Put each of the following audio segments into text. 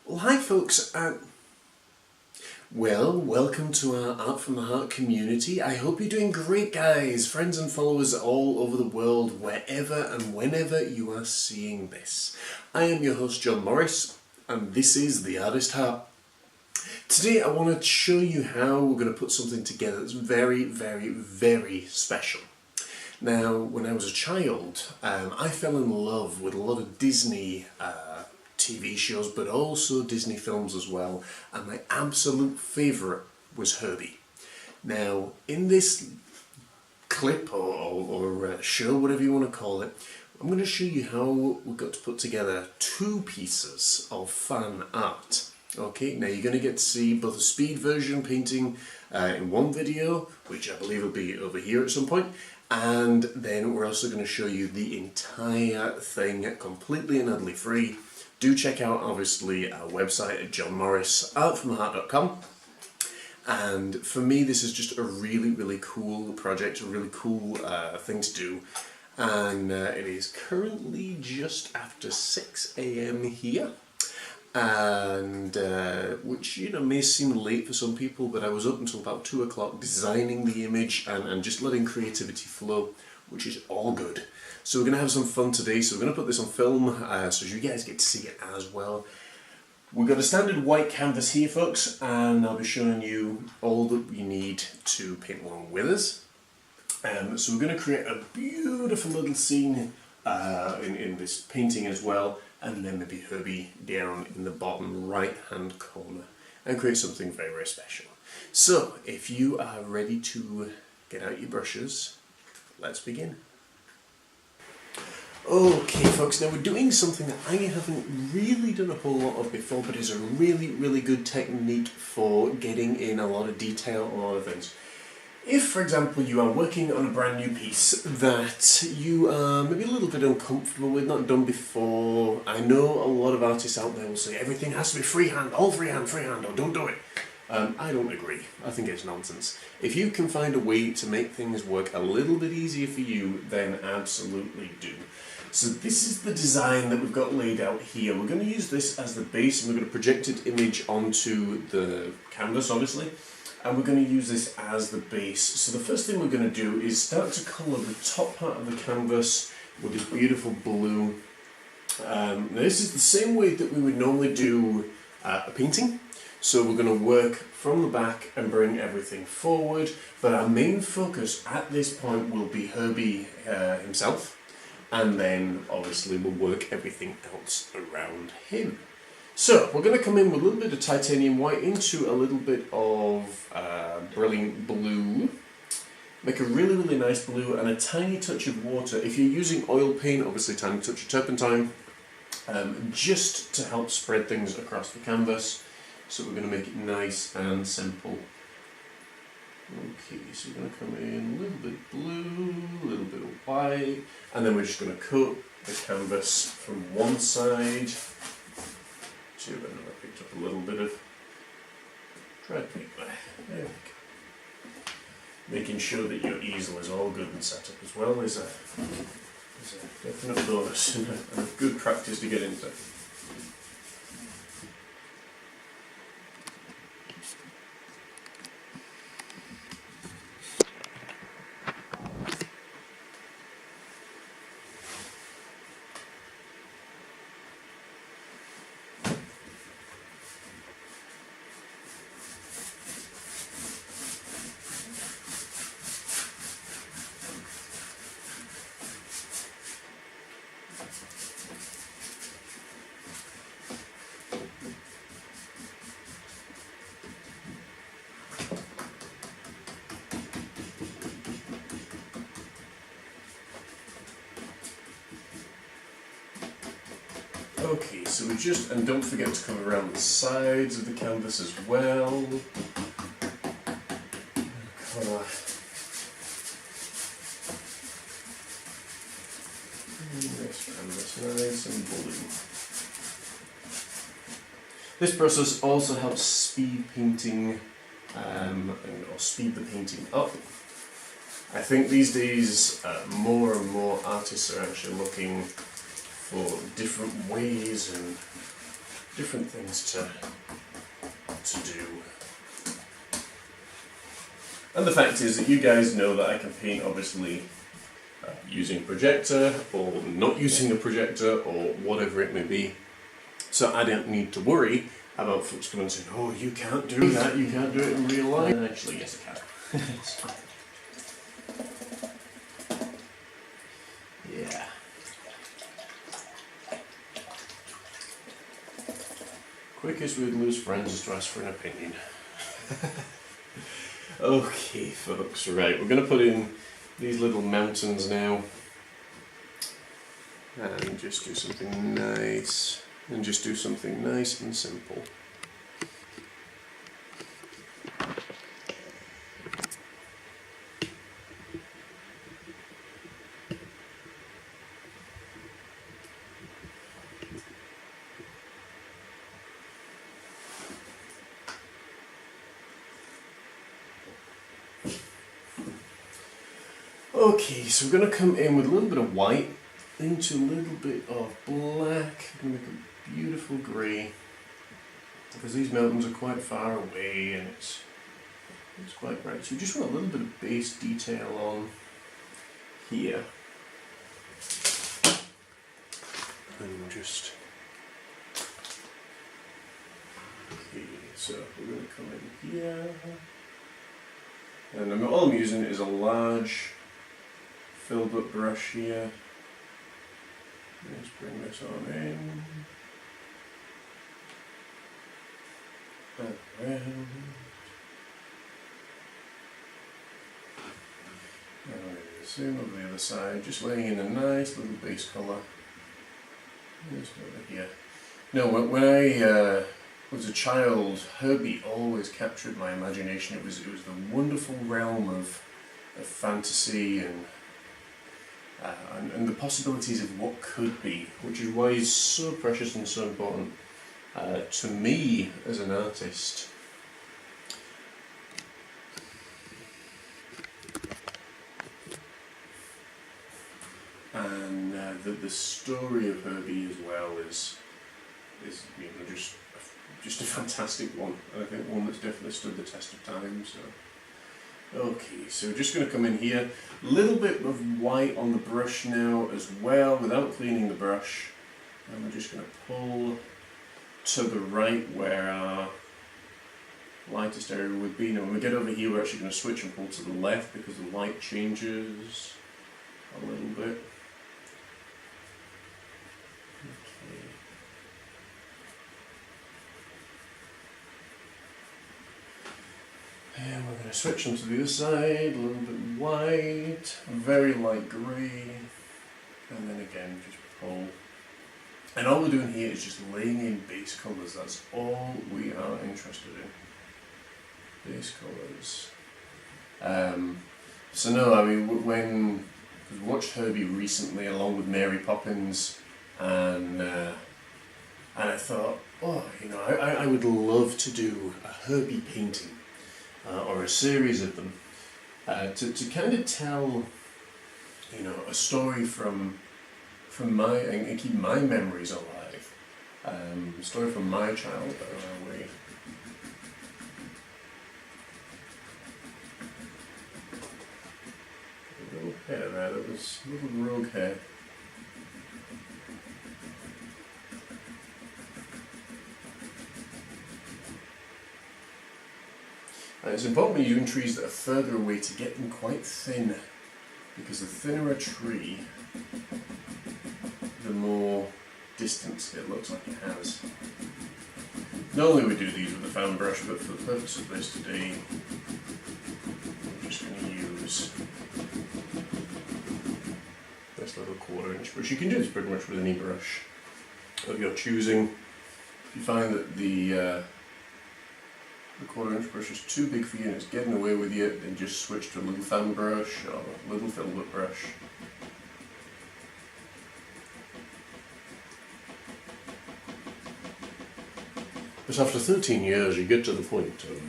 Well, hi folks, welcome to our Art from the Heart community. I hope you're doing great, guys, friends and followers all over the world, wherever and whenever you are seeing this. I am your host, John Morris, and this is The Artist Heart. Today I want to show you how we're going to put something together that's very, very, very special. Now, when I was a child, I fell in love with a lot of Disney TV shows, but also Disney films as well, and my absolute favourite was Herbie. Now, in this clip or show, whatever you want to call it, I'm going to show you how we got to put together two pieces of fan art. Okay, now you're going to get to see both a speed version painting in one video, which I believe will be over here at some point, and then we're also going to show you the entire thing completely and utterly free. Do check out, obviously, our website at johnmorrisartfromtheheart.com. And for me, this is just a really, really cool project, a really cool thing to do. And it is currently just after 6 AM here. And which, you know, may seem late for some people, but I was up until about 2 o'clock designing the image and just letting creativity flow, which is all good. So we're going to have some fun today, so we're going to put this on film so you guys get to see it as well. We've got a standard white canvas here, folks, and I'll be showing you all that we need to paint along with us. So we're going to create a beautiful little scene in this painting as well, and then maybe Herbie down in the bottom right hand corner, and create something very, very special. So if you are ready to get out your brushes, let's begin. Okay folks, now we're doing something that I haven't really done a whole lot of before, but is a really, really good technique for getting in a lot of detail on a lot of things. If, for example, you are working on a brand new piece that you are maybe a little bit uncomfortable with, not done before, I know a lot of artists out there will say everything has to be freehand, all freehand, or don't do it. I don't agree. I think it's nonsense. If you can find a way to make things work a little bit easier for you, then absolutely do. So this is the design that we've got laid out here. We're going to use this as the base, and we're going to project an image onto the canvas, obviously, and we're going to use this as the base. So the first thing we're going to do is start to colour the top part of the canvas with this beautiful blue. Now this is the same way that we would normally do a painting. So we're going to work from the back and bring everything forward, but our main focus at this point will be Herbie himself, and then obviously we'll work everything else around him. So we're going to come in with a little bit of titanium white into a little bit of brilliant blue, make a really, really nice blue, and a tiny touch of water. If you're using oil paint, obviously a tiny touch of turpentine, just to help spread things across the canvas. So we're going to make it nice and simple. Okay, so we're going to come in a little bit blue, a little bit of white, and then we're just going to coat the canvas from one side to another. I picked up a little bit of dry paper. There we go. Making sure that your easel is all good and set up as well is a definite bonus and a good practice to get into. Okay, so we just, and don't forget to come around the sides of the canvas as well. Colour. This canvas nice and blue. This process also helps speed painting, or speed the painting up. I think these days more and more artists are actually looking for different ways and different things to do. And the fact is that you guys know that I can paint, obviously, using a projector, or not using a projector, or whatever it may be. So I don't need to worry about folks coming and saying, oh, you can't do that, you can't do it in real life. Actually, yes I can. Yeah. Quickest way to lose friends is to ask for an opinion. Okay, folks, right, we're going to put in these little mountains now. And just do something nice. And just do something nice and simple. Okay, so we're going to come in with a little bit of white into a little bit of black. We're going to make a beautiful grey, because these mountains are quite far away and it's quite bright. So we just want a little bit of base detail on here. And we'll just... Okay, so we're going to come in here. And all I'm using is a large filled up brush here. Let's bring this on in. And around. And we'll do the same over the other side, just laying in a nice little base colour. Just over here. No, when I was a child, Herbie always captured my imagination. It was the wonderful realm of fantasy and the possibilities of what could be, which is why it's so precious and so important to me as an artist. And the story of Herbie as well is you know, just a fantastic one, and I think one that's definitely stood the test of time. So. Okay, so we're just going to come in here, a little bit of white on the brush now as well, without cleaning the brush, and we're just going to pull to the right where our lightest area would be. Now when we get over here, we're actually going to switch and pull to the left because the light changes a little bit. Okay. And we're going to switch them to the other side, a little bit white, very light grey, and then again just pull. And all we're doing here is just laying in base colours, that's all we are interested in. Base colours. So no, I mean, when we watched Herbie recently along with Mary Poppins, and I thought, oh, you know, I would love to do a Herbie painting. Or a series of them, to kind of tell, you know, a story from my, and keep my memories alive, a story from my childhood. A little hair there, that was a little rogue hair. And it's important when you're doing trees that are further away to get them quite thin, because the thinner a tree, the more distance it looks like it has. Normally we do these with a fan brush, but for the purpose of this today, I'm just going to use this little 1/4" brush. You can do this pretty much with any brush of your choosing. If you find that the 1/4" brush is too big for you and it's getting away with you, then just switch to a little fan brush or a little filbert brush. But after 13 years you get to the point of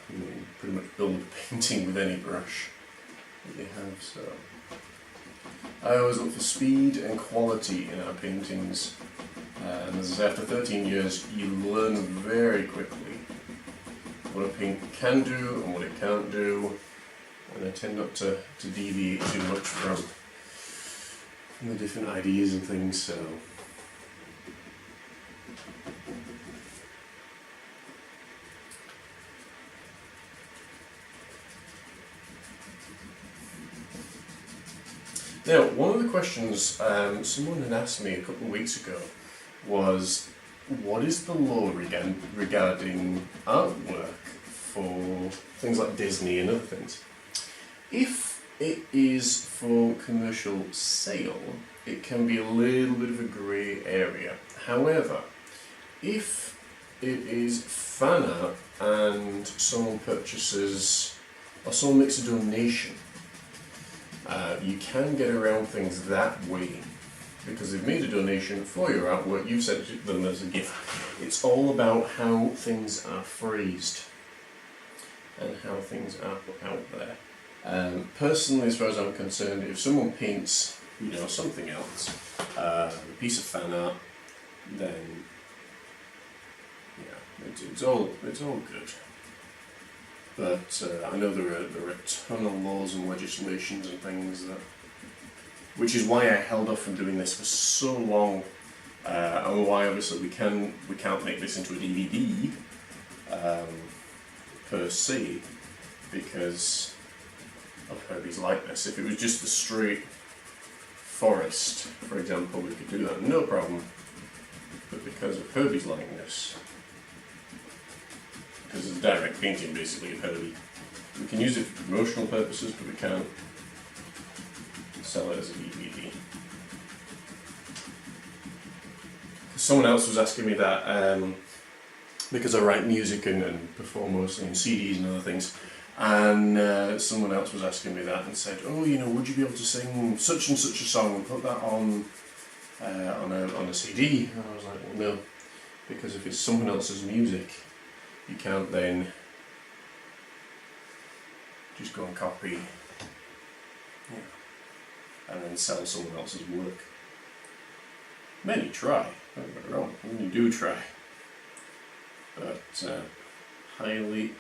you know, pretty much build a painting with any brush that you have. So I always look for speed and quality in our paintings. And as I say, after 13 years, you learn very quickly what a paint can do and what it can't do, and I tend not to deviate too much from the different ideas and things, so... Now, one of the questions someone had asked me a couple of weeks ago was, what is the law regarding artwork for things like Disney and other things? If it is for commercial sale, it can be a little bit of a grey area. However, if it is fan art and someone purchases, or someone makes a donation, you can get around things that way, because they've made a donation for your artwork, you've sent it to them as a gift. It's all about how things are phrased and how things are put out there. Personally, as far as I'm concerned, if someone paints, you know, something else, a piece of fan art, then yeah, it's all good. But I know there are a ton of laws and legislations and things that, which is why I held off from doing this for so long, and why obviously we can't make this into a DVD per se, because of Herbie's likeness. If it was just the straight forest, for example, we could do that, no problem. But because of Herbie's likeness, because it's a direct painting basically of Herbie, we can use it for promotional purposes, but we can't sell it as a DVD. Someone else was asking me that, because I write music and perform mostly in CDs and other things, and someone else was asking me that and said, oh, you know, would you be able to sing such and such a song and put that on a CD? And I was like, well, no, because if it's someone else's music, you can't then just go and copy, and then sell someone else's work. Many try, don't get me wrong, many do try, but highly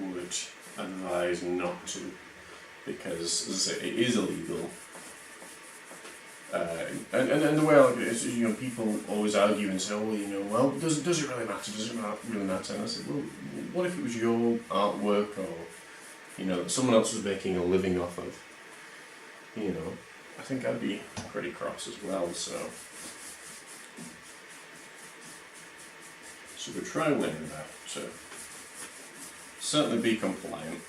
would advise not to, because as I say, it is illegal. And the way I look at it is, you know, people always argue and say, oh, you know, well, does it really matter? Does it really matter? And I said, well, what if it was your artwork, or, you know, someone else was making a living off of? You know, I think I'd be pretty cross as well. So we try winning that. So certainly be compliant.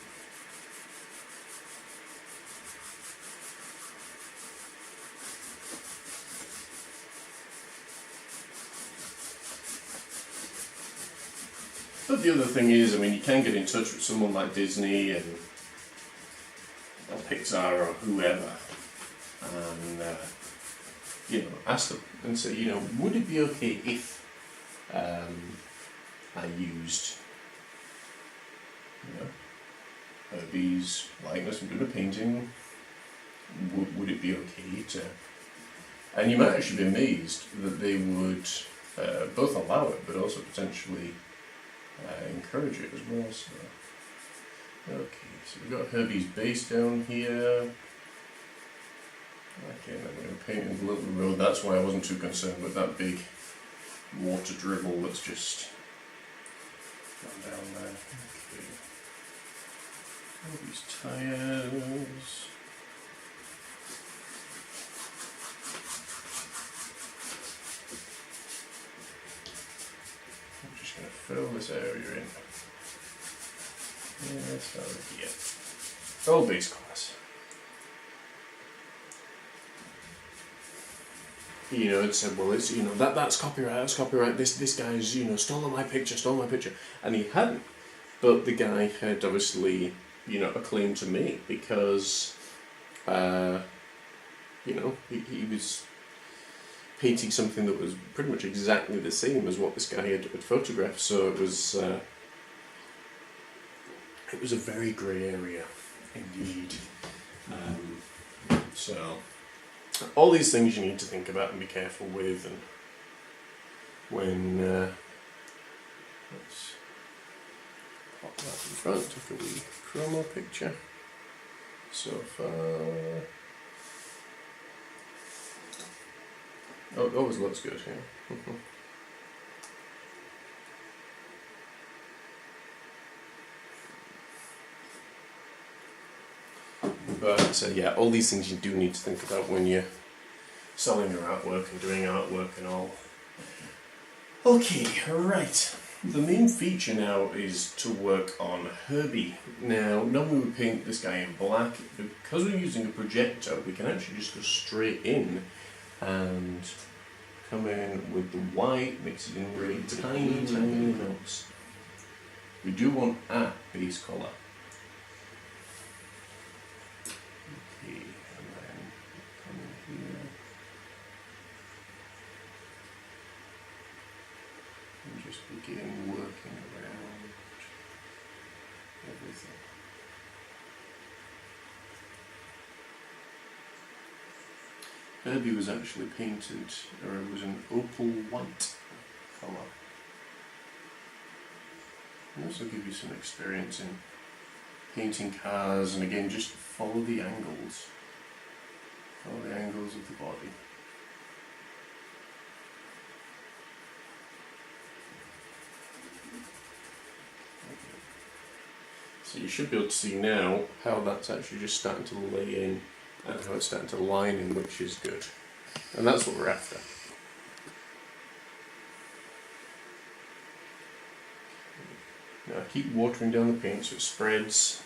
But the other thing is, I mean, you can get in touch with someone like Disney or Pixar or whoever, and you know, ask them and say, you know, would it be okay if I used, you know, Herbie's likeness and did a painting? Would it be okay to? And you might actually be amazed that they would both allow it, but also potentially encourage it as well. So, okay, so we've got Herbie's base down here. Okay, then we're going to paint in the little road. That's why I wasn't too concerned with that big water dribble that's just gone down there. Okay. Herbie's tyres. Fill this area in. Yes, over here. All base class. You know, it said, well, it's, you know, that's copyright. This guy's, you know, stole my picture, and he hadn't. But the guy had obviously, you know, a claim to make because, you know, he was painting something that was pretty much exactly the same as what this guy had photographed, so it was a very grey area indeed. So, all these things you need to think about and be careful with, and when, let's pop that in front, take a wee promo picture. So far, oh, it always looks good, yeah. But yeah, all these things you do need to think about when you're selling your artwork and doing artwork and all. Okay, right. The main feature now is to work on Herbie. Now, normally we paint this guy in black. Because we're using a projector, we can actually just go straight in and come in with the white, mix it in really tiny, tiny amounts. We do want a base colour. Okay, and then come in here. And just begin working around everything. Herbie was actually painted, or it was an opal white colour. And also give you some experience in painting cars, and again just follow the angles. Follow the angles of the body. So you should be able to see now how that's actually just starting to lay in and how it's starting to line in, which is good. And that's what we're after. Now I keep watering down the paint so it spreads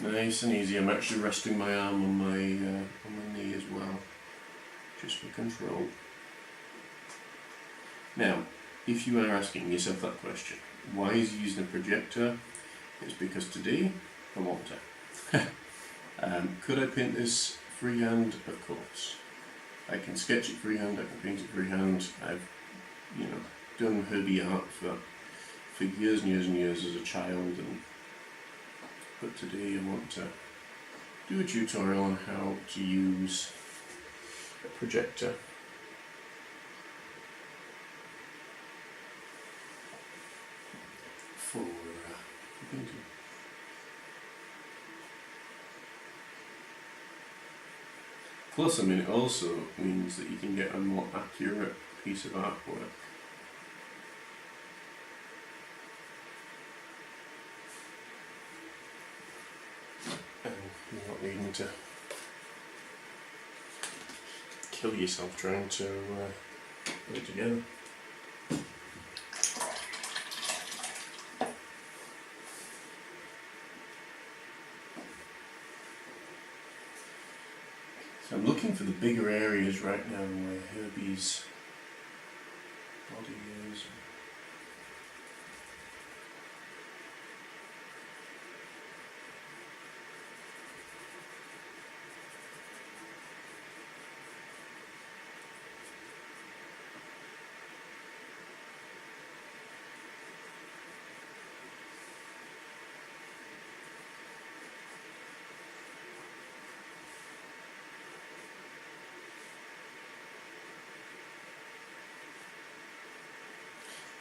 nice and easy. I'm actually resting my arm on my knee as well, just for control. Now, if you are asking yourself that question, why is he using a projector? It's because today I want to. Could I paint this freehand? Of course. I can sketch it freehand, I can paint it freehand. I've, done Herbie art for years and years and years as a child, but today I want to do a tutorial on how to use a projector. For painting. Plus, it also means that you can get a more accurate piece of artwork. And you're not needing to kill yourself trying to put it together. So I'm looking for the bigger areas right now where Herbie's body is.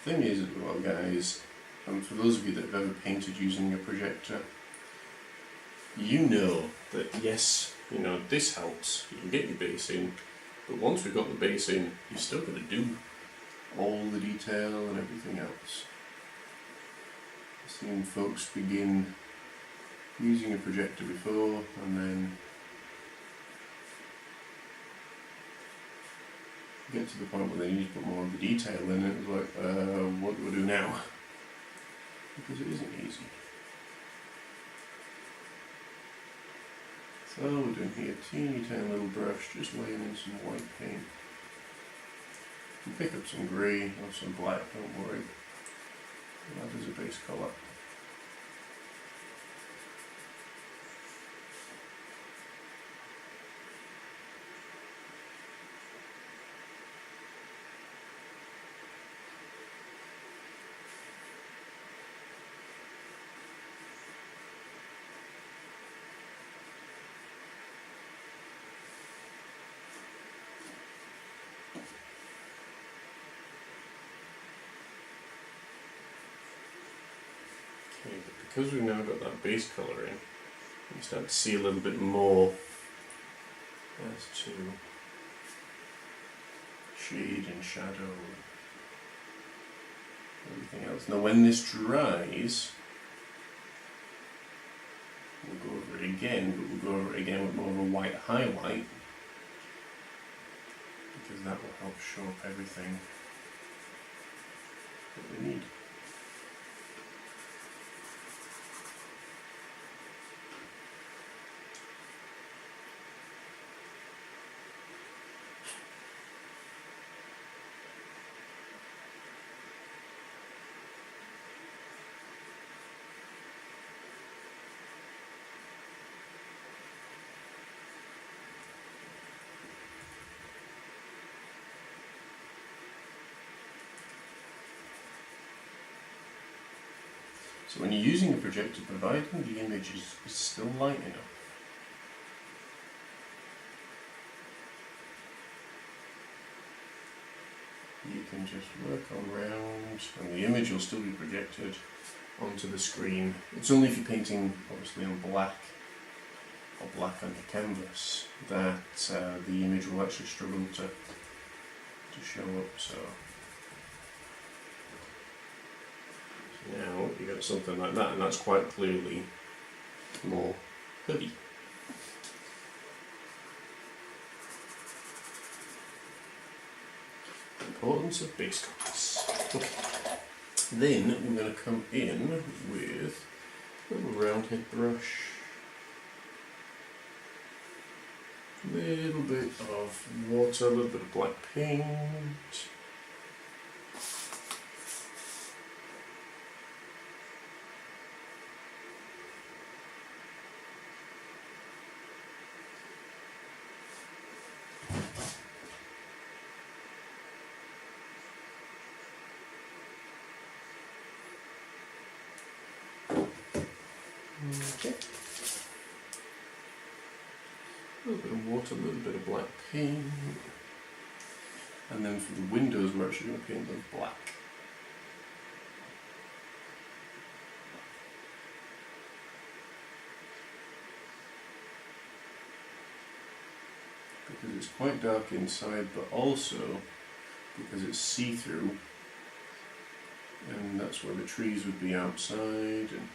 Thing is, well guys, for those of you that have ever painted using a projector, you know that yes, this helps, you can get your base in, but once we've got the base in, you're still got to do all the detail and everything else. I've seen folks begin using a projector before and then get to the point where they need to put more of the detail in it. It's like, what do I do now? Because it isn't easy. So we're doing here a teeny tiny little brush, just laying in some white paint. You can pick up some grey or some black, don't worry. That is a base colour. Okay, but because we've now got that base colour in, you start to see a little bit more as to shade and shadow and everything else. Now when this dries, we'll go over it again, but we'll go over it again with more of a white highlight, because that will help show up everything that we need. So when you're using a projector, providing the image is still light enough, you can just work around and the image will still be projected onto the screen. It's only if you're painting obviously on black or black on your canvas that the image will actually struggle to show up. So now you got something like that, and that's quite clearly more Herbie. Importance of base colours. Okay. Then we're going to come in with a little round head brush, a little bit of water, a little bit of black paint. Okay. A little bit of water, a little bit of black paint. And then for the windows we're actually going to paint them black. Because it's quite dark inside, but also because it's see-through, and that's where the trees would be outside. And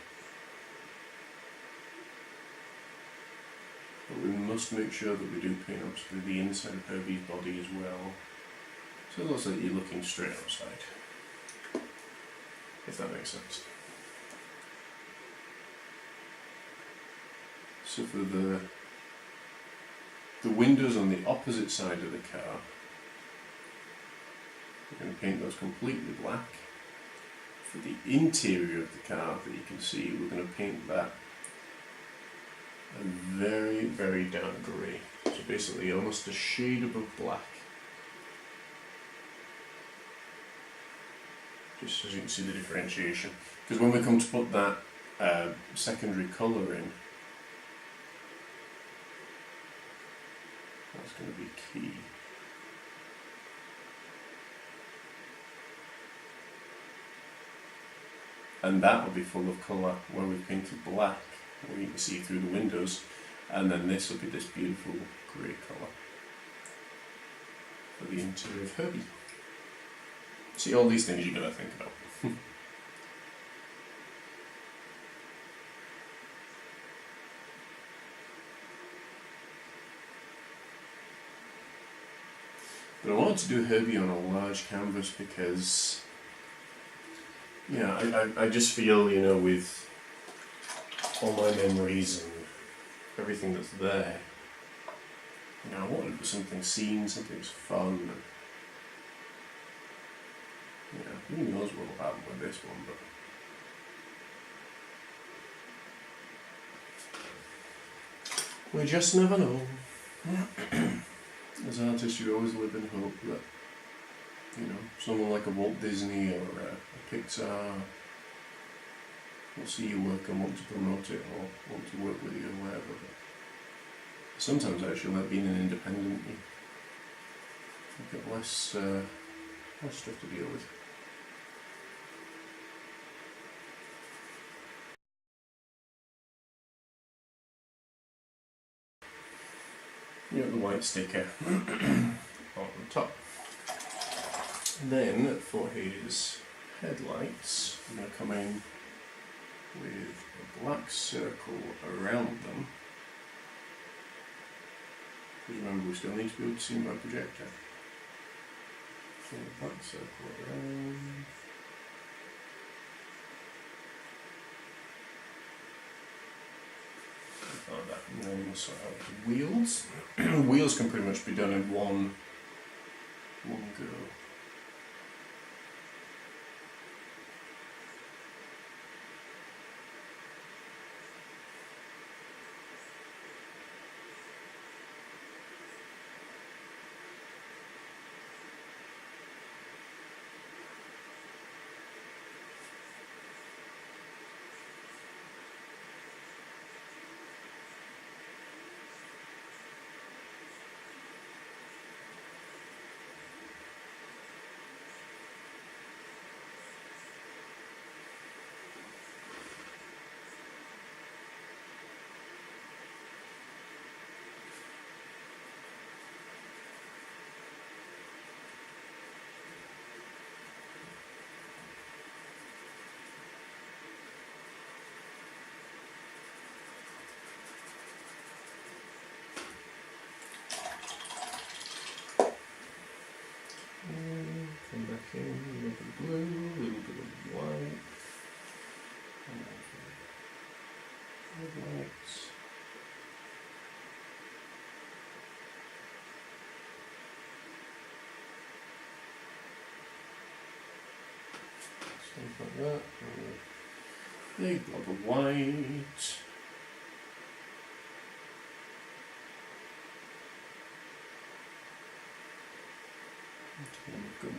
but we must make sure that we do paint obviously the inside of Herbie's body as well, so it looks like you're looking straight outside, if that makes sense. So for the windows on the opposite side of the car, we're going to paint those completely black. For the interior of the car that you can see, we're going to paint that a very, very dark grey. So basically almost a shade above black. Just so you can see the differentiation. Because when we come to put that secondary colour in, that's going to be key. And that will be full of colour where we've painted black, where you can see through the windows, and then this will be this beautiful grey colour for the interior of Herbie. See, all these things you've got to think about. But I wanted to do Herbie on a large canvas because, yeah, I just feel, you know, with all my memories and everything that's there, you know, I wanted to do something seen, something that's fun. And, you know, who knows what will happen with this one, but we just never know. As artists, you always live in hope that, you know, someone like a Walt Disney or a Pixar will see your work and want to promote it or want to work with you or whatever. But sometimes actually, like being an independent, you get less stuff to deal with. You got the white sticker on the top. Then for his headlights, I'm going to come in with a black circle around them. Because remember, we still need to be able to see my projector. So a black circle around. Like that. And then we'll sort out the wheels. Wheels can pretty much be done in one go. Come back in, a little bit of blue, a little bit of white, and then headlights. Something like that, and a big blob of white. We've got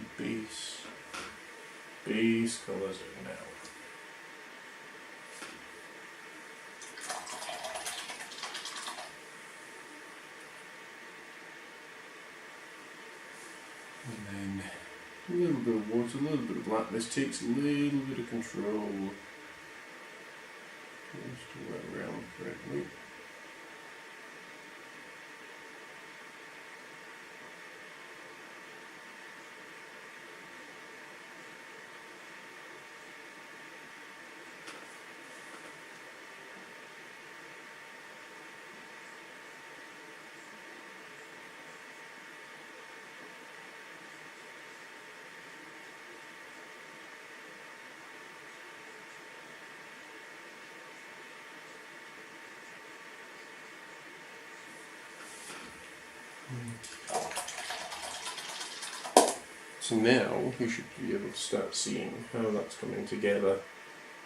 base colours now. And then a little bit of water, a little bit of black. This takes a little bit of control. Just to work around correctly. So now you should be able to start seeing how that's coming together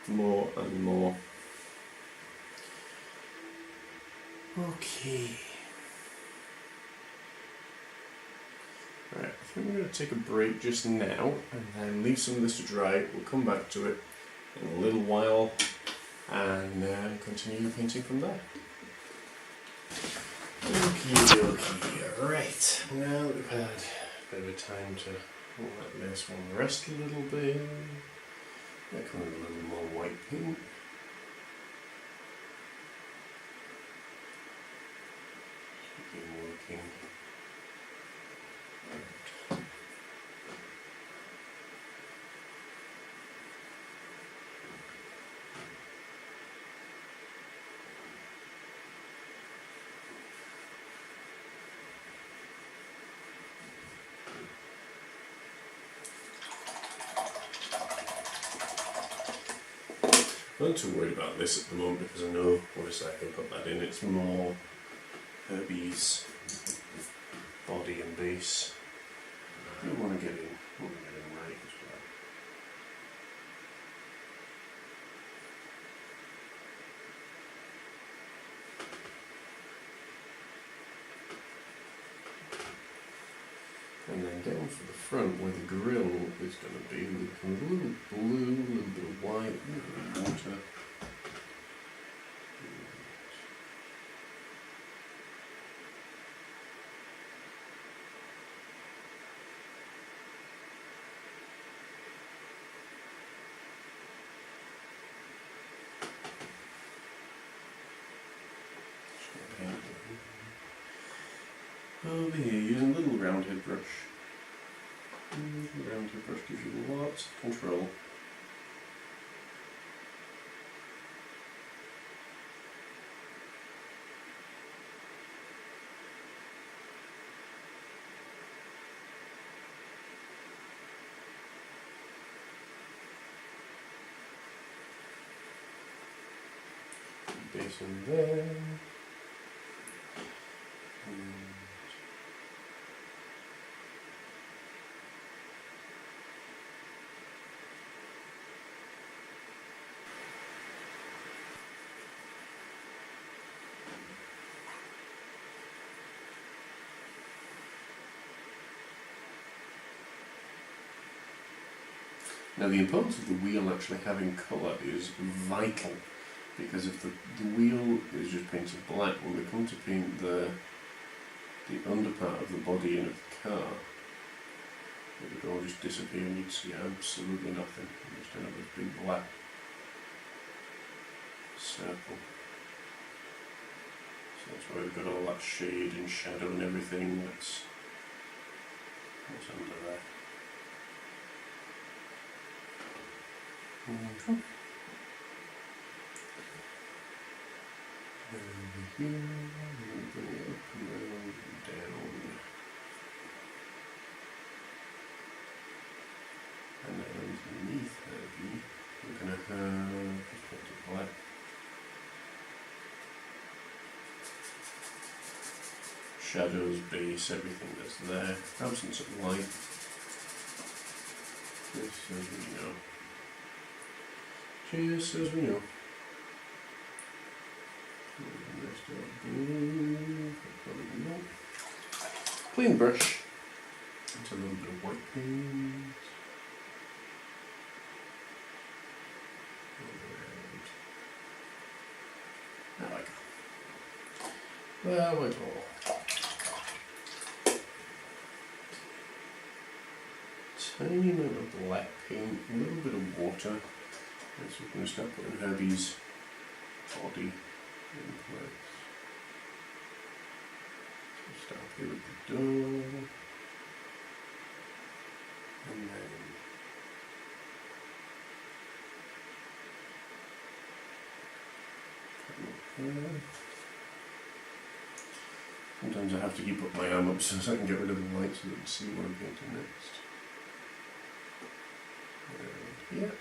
more and more. Okay. Right, I think we're going to take a break just now and then leave some of this to dry. We'll come back to it in a little while and continue painting from there. Okay, right. Now that we've had a bit of time to let this one rest a little bit. Come with a little more white paint. Keep working. I'm not too worried about this at the moment because I know obviously I can put that in. It's more Herbie's body and base. I want to get in right as well. And then down for the front where the grill is going to be, we can a little blue, a little bit of white, a little bit of water. Over here, using a little roundhead brush. The roundhead brush gives you lots of control. Base in there. Now the importance of the wheel actually having colour is vital, because if the wheel is just painted black, when we come to paint the underpart of the body and of the car, it would all just disappear and you'd see absolutely nothing. You just end up with a big black circle. So that's why we've got all that shade and shadow and everything that's under there. Okay. Over here, and bring it up and round and down. And then underneath Herbie, we're going to have just paint it black. Shadows, base, everything that's there. Absence of light. Just as we know. Just as we know. Clean brush. It's a little bit of white paint. There we go. There we go. Tiny amount of black paint, a little bit of water. And so we're going to start putting Herbie's body in place. So start here with the door, and then come up there. Sometimes I have to keep up my arm up so I can get rid of the light so that you can see what I'm painting next. And here.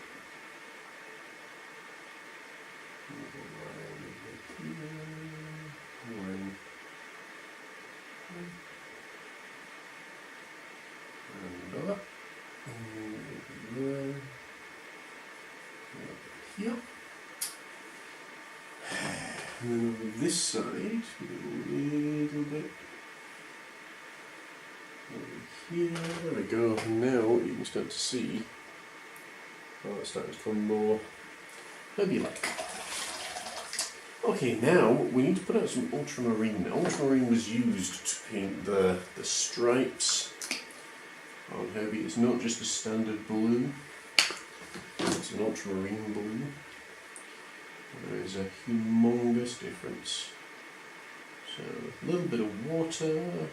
And up, and there, here. And then over this side, we do a little bit over here. There we go. And now you can start to see how it's starting to become more Herbie-like. Okay, now we need to put out some ultramarine. Ultramarine was used to paint the stripes on Herbie. It's not just a standard blue, it's an ultramarine blue. There is a humongous difference. So a little bit of water, and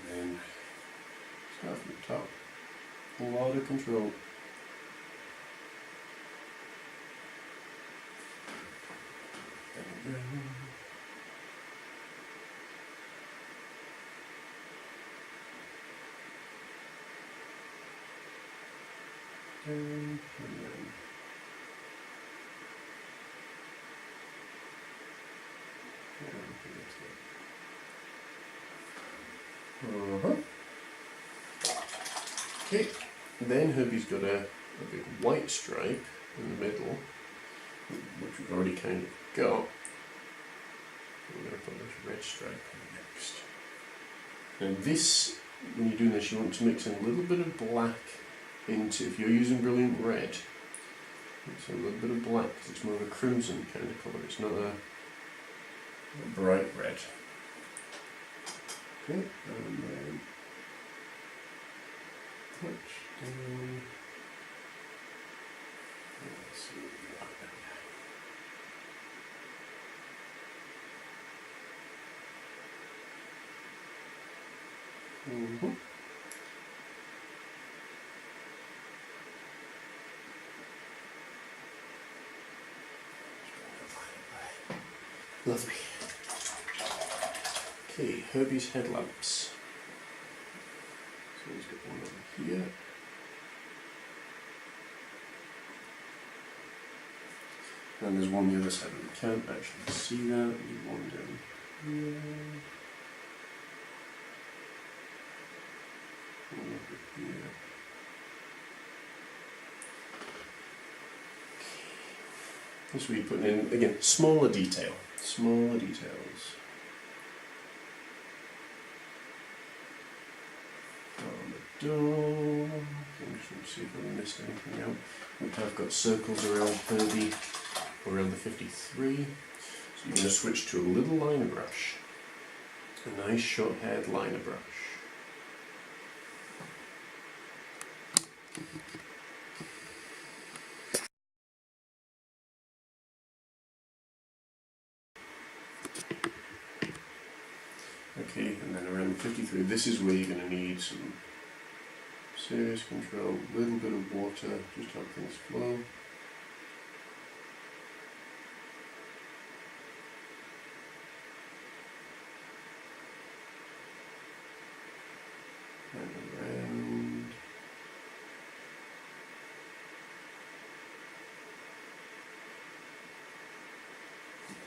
then start from the top. A lot of control. And okay, then Herbie's got a big white stripe in the middle, which we've already kind of got. We're going to put this red stripe in next. Now this, when you're doing this, you want to mix in a little bit of black into, if you're using brilliant red, it's a little bit of black because it's more of a crimson kind of colour, it's not a bright red. Okay, and then touch down. Let's see what we got there. Lovely. Okay, Herbie's headlamps. So he's got one over here. And there's one on the other side, but we can't actually see that. There's one down here. One over here. This will be putting in, again, smaller detail. Smaller details. On the door. I'm just going to see if I missed anything out. I've got circles around Herbie, around the 53. So you're going to switch to a little liner brush. A nice short-haired liner brush. Okay, and then around 53, this is where you're going to need some serious control, a little bit of water, just help things flow. And around.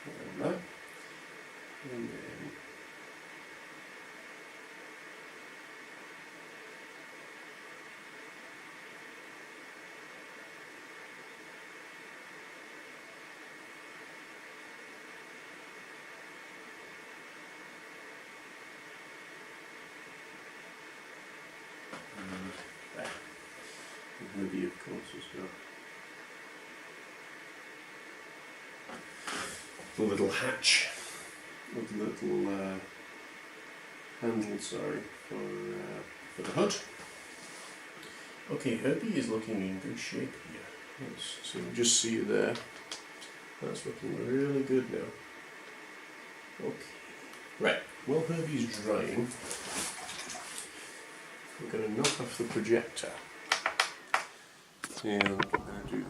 Like that. And then Herbie, of course, has got the little hatch with the little handle, sorry, for the hood. Okay, Herbie is looking in good shape here. Yes, so you just see it there. That's looking really good now. Okay, right. While Herbie's drying, we're going to knock off the projector. And we're going to do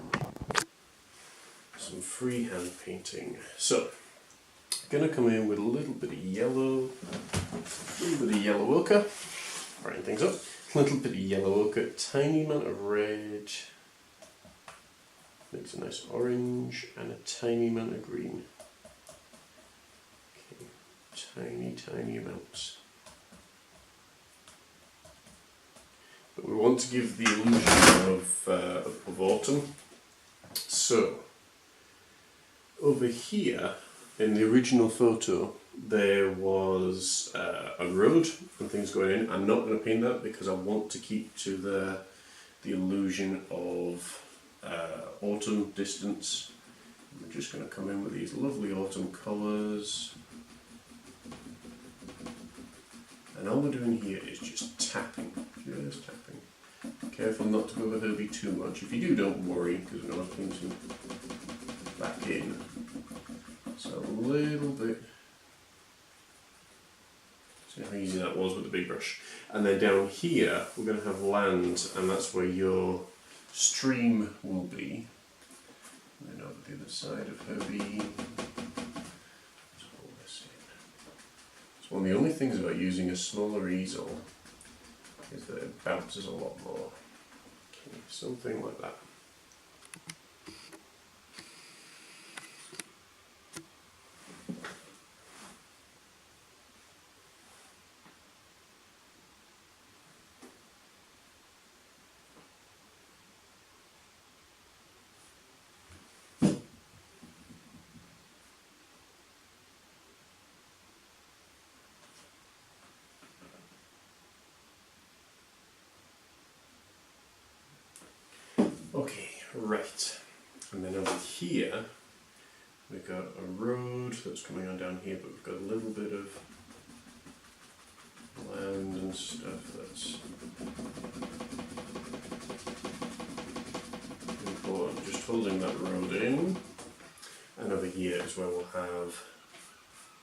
some freehand painting. So, I'm going to come in with a little bit of yellow, ochre, brighten things up, a little bit of yellow ochre, tiny amount of red, makes a nice orange, and a tiny amount of green. Okay, tiny amounts. But we want to give the illusion of autumn. So, over here, in the original photo, there was a road and things going in. I'm not going to paint that because I want to keep to the illusion of autumn distance. We're just going to come in with these lovely autumn colours. And all we're doing here is just tapping. Careful not to go over Herbie too much. If you do, don't worry, because I know I'm painting back in. So a little bit. See how easy that was with the big brush. And then down here, we're going to have land, and that's where your stream will be. And then over the other side of Herbie. One of the only things about using a smaller easel is that it bounces a lot more. Okay, something like that. Okay, right. And then over here, we've got a road that's coming on down here, but we've got a little bit of land and stuff that's important. Just holding that road in. And over here is where we'll have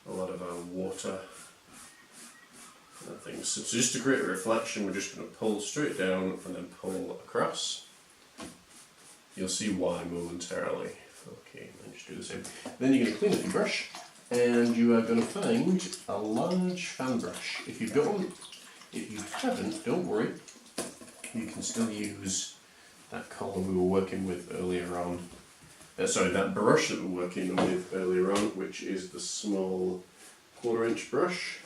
a lot of our water and things. So just to create a reflection, we're just going to pull straight down and then pull across. You'll see why momentarily. Okay, then just do the same. Then you're going to clean up your brush, and you are going to find a large fan brush. If you've got one, if you haven't, don't worry. You can still use that color we were working with earlier on. Sorry, that brush that we're working with earlier on, which is the small 1/4 inch brush.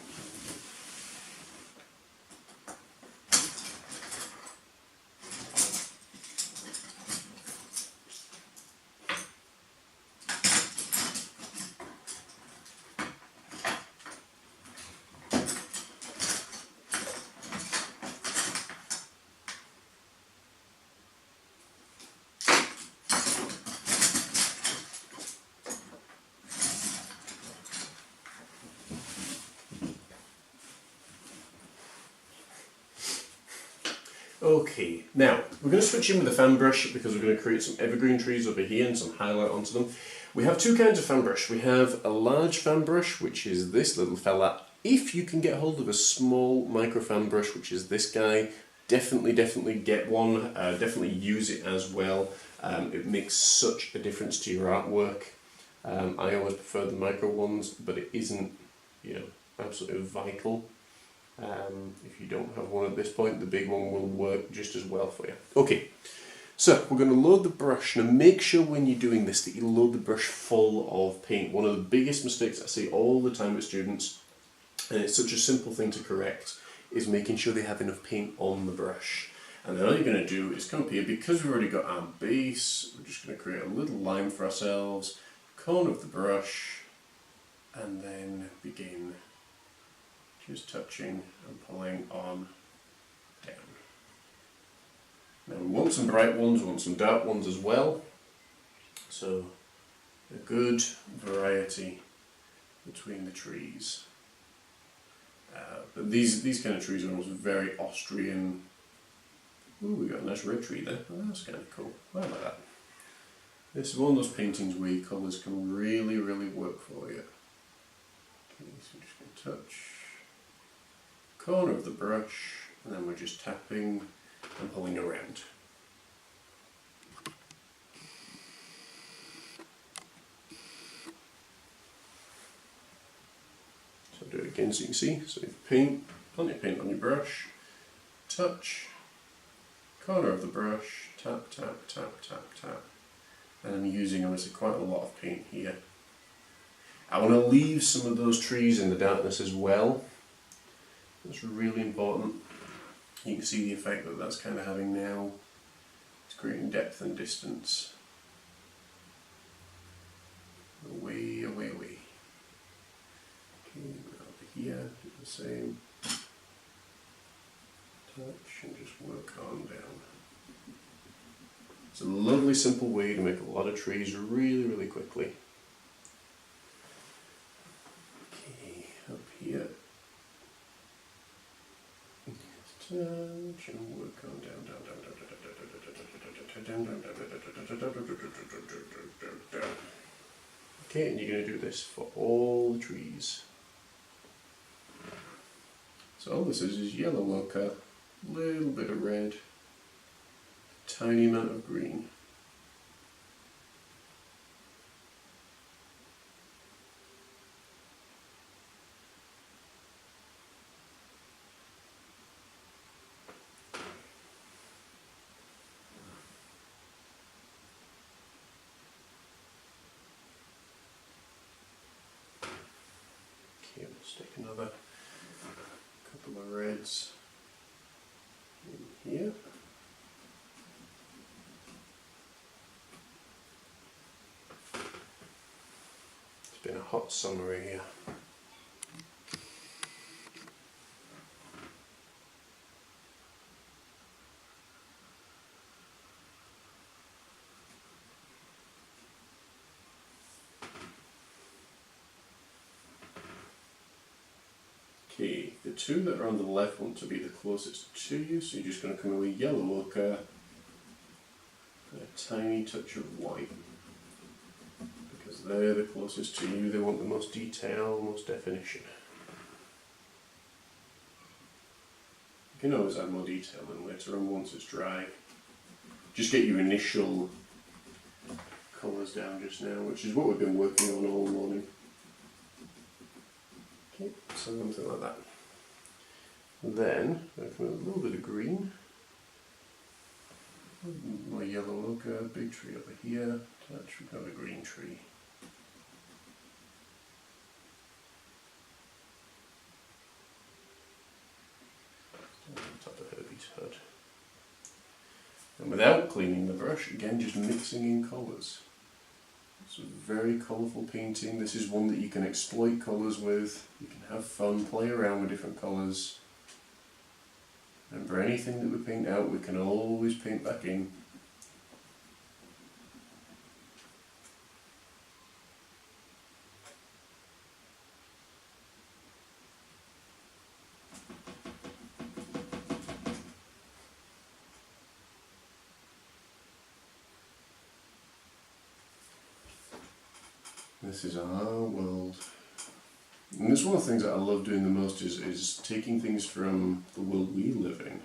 Okay, now we're going to switch in with the fan brush because we're going to create some evergreen trees over here and some highlight onto them. We have two kinds of fan brush. We have a large fan brush, which is this little fella. If you can get hold of a small micro fan brush, which is this guy, definitely get one. Definitely use it as well. It makes such a difference to your artwork. I always prefer the micro ones, but it isn't, you know, absolutely vital. If you don't have one at this point, the big one will work just as well for you. Okay, so we're going to load the brush. Now make sure when you're doing this that you load the brush full of paint. One of the biggest mistakes I see all the time with students, and it's such a simple thing to correct, is making sure they have enough paint on the brush. And then all you're going to do is come up here, because we've already got our base, we're just going to create a little line for ourselves, corner of the brush, and then begin just touching and pulling on down. Now we want some bright ones, we want some dark ones as well. So a good variety between the trees. But these kind of trees are almost very Austrian. Ooh, we got a nice red tree there. Oh, that's kind of cool. I like that. This is one of those paintings where your colours can really work for you. Okay, so I'm just going to touch corner of the brush, and then we're just tapping and pulling around. So do it again so you can see. So paint, plenty of paint on your brush, touch, corner of the brush, tap, tap, tap, tap, tap. And I'm using obviously quite a lot of paint here. I want to leave some of those trees in the darkness as well. That's really important. You can see the effect that that's kind of having now. It's creating depth and distance. Away, away, away. Okay, over here, do the same. Touch and just work on down. It's a lovely simple way to make a lot of trees really quickly. Okay, up here. Touch and work on down. Okay, and you're going to do this for all the trees. So all this is yellow ochre, little bit of red, tiny amount of green. Okay, we'll stick another couple of reds in here. It's been a hot summer here. Okay, the two that are on the left want to be the closest to you, so you're just going to come in with yellow ochre and a tiny touch of white. Because they're the closest to you, they want the most detail, most definition. can always add more detail in later on once it's dry. Just get your initial colours down just now, which is what we've been working on all morning. Okay, so something like that. Then, I can add a little bit of green. My yellow ochre, big tree over here. Touch, we've got a green tree. On top of Herbie's head. And without cleaning the brush, again just mixing in colours. It's a very colourful painting. This is one that you can exploit colours with. You can have fun, play around with different colours. Remember, anything that we paint out, we can always paint back in. This is our world. And it's one of the things that I love doing the most is taking things from the world we live in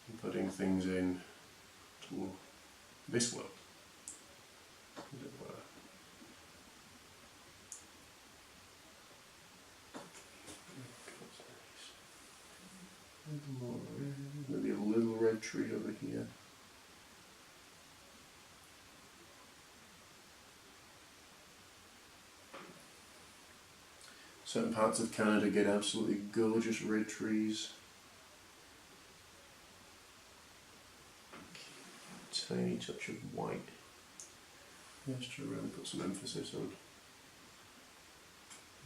and putting things in to this world, as it were. Maybe a little red tree over here. Certain parts of Canada get absolutely gorgeous red trees. Tiny touch of white. Just to really put some emphasis on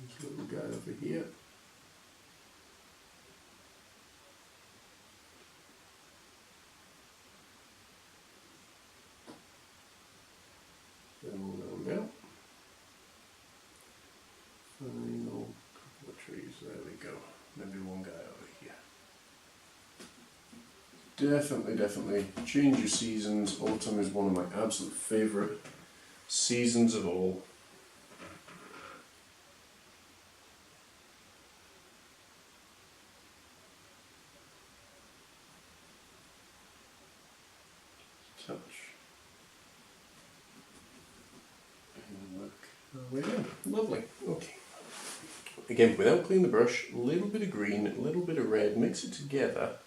this little guy over here. Then we'll go down. Final couple of trees, there we go. Maybe one guy over here. Definitely change your seasons. Autumn is one of my absolute favourite seasons of all. Touch. And look our way down. Lovely. Okay. Again, without cleaning the brush, a little bit of green, a little bit of red, mix it together,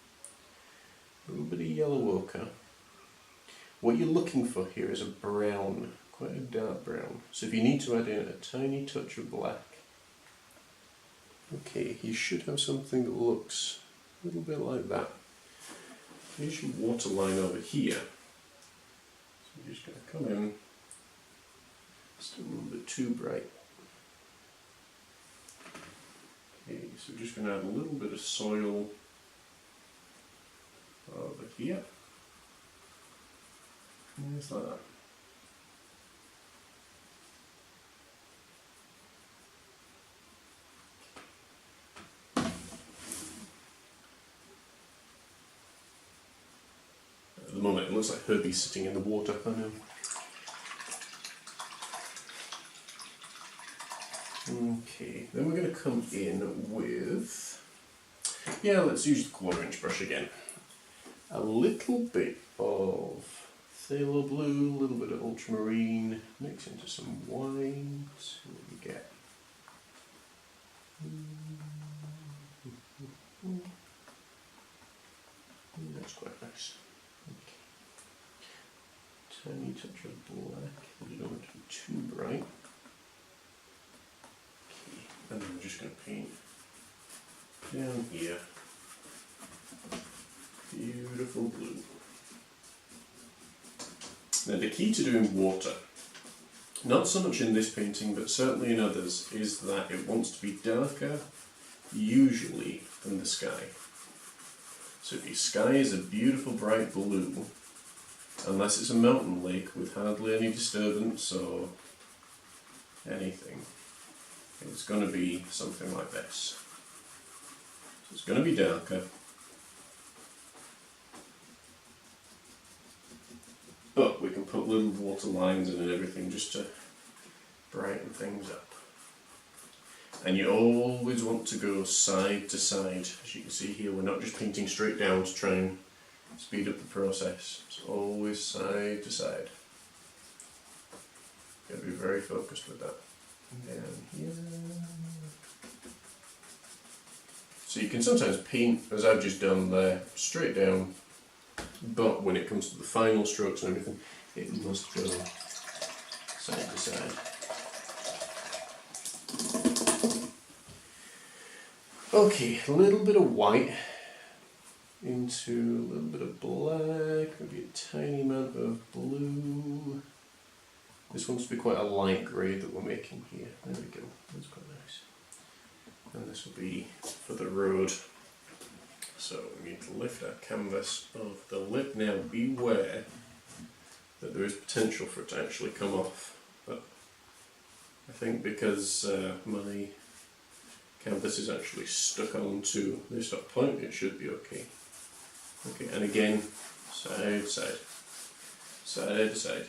a little bit of yellow ochre. What you're looking for here is a brown, quite a dark brown. So if you need to add in a tiny touch of black, okay, you should have something that looks a little bit like that. Here's your water line over here. So you're just going to come in, just a little bit too bright. Okay, so we're just going to add a little bit of soil over here. And just like that. At the moment it looks like Herbie's sitting in the water, I know. Okay, then we're going to come in with, yeah, let's use the 1/4 inch brush again. A little bit of phthalo blue, a little bit of ultramarine, mix into some white, see what we get. That's quite nice. Okay. Tiny touch of black, you don't want it to be too bright. And then we're just going to paint down here. Beautiful blue. Now the key to doing water, not so much in this painting but certainly in others, is that it wants to be darker usually than the sky. So if your sky is a beautiful bright blue, unless it's a mountain lake with hardly any disturbance or anything, it's going to be something like this. So it's going to be darker, but we can put little water lines in and everything just to brighten things up. And you always want to go side to side. As you can see here, we're not just painting straight down to try and speed up the process. It's always side to side. You've got to be very focused with that. Down here. So you can sometimes paint, as I've just done there, straight down, but when it comes to the final strokes and everything, it must go side to side. Okay, a little bit of white into a little bit of black, maybe a tiny amount of blue. This wants to be quite a light grey that we're making here. There we go, that's quite nice. And this will be for the road. So we need to lift our canvas of the lip. Now beware that there is potential for it to actually come off, but I think because my canvas is actually stuck onto this top point, it should be okay. Okay, and again, side, side, side, side.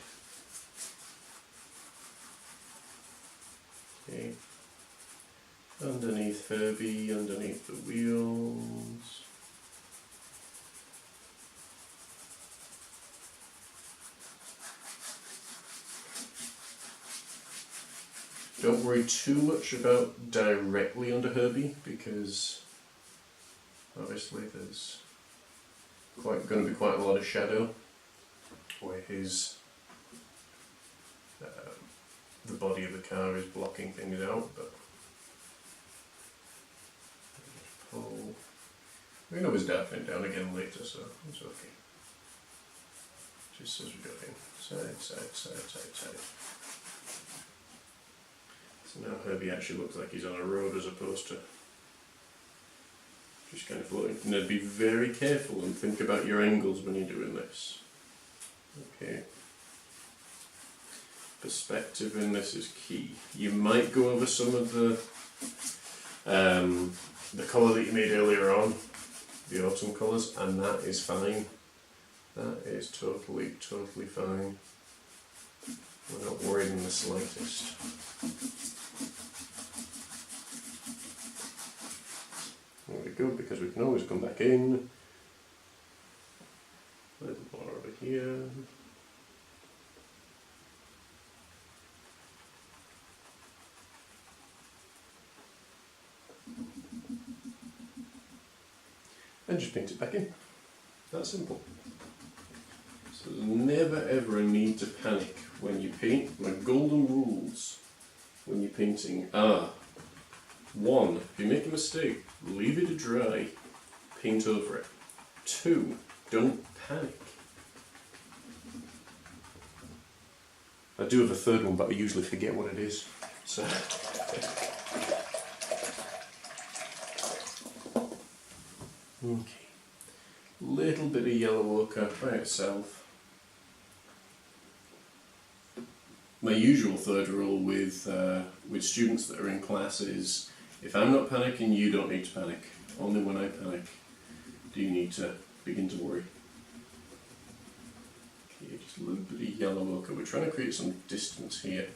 Okay, underneath Herbie, underneath the wheels. Don't worry too much about directly under Herbie, because obviously there's going to be quite a lot of shadow where his the body of the car is blocking things out. But pull. We can always darken it down again later, so it's okay. Just as we go in, side, side, side, side, side. So now Herbie actually looks like he's on a road as opposed to just kind of floating. Now be very careful and think about your angles when you're doing this. Okay. Perspective in this is key. You might go over some of the colour that you made earlier on, the autumn colours, and that is fine. That is totally fine. We're not worried in the slightest. There we go, because we can always come back in. A little more over here. And just paint it back in. That's simple. So there's never ever a need to panic when you paint. My golden rules when you're painting are: 1, if you make a mistake, leave it to dry, paint over it. 2, don't panic. I do have a third one, but I usually forget what it is. So okay, little bit of yellow ochre by itself. My usual third rule with students that are in class is: if I'm not panicking, you don't need to panic. Only when I panic do you need to begin to worry. Okay, just a little bit of yellow ochre. We're trying to create some distance here.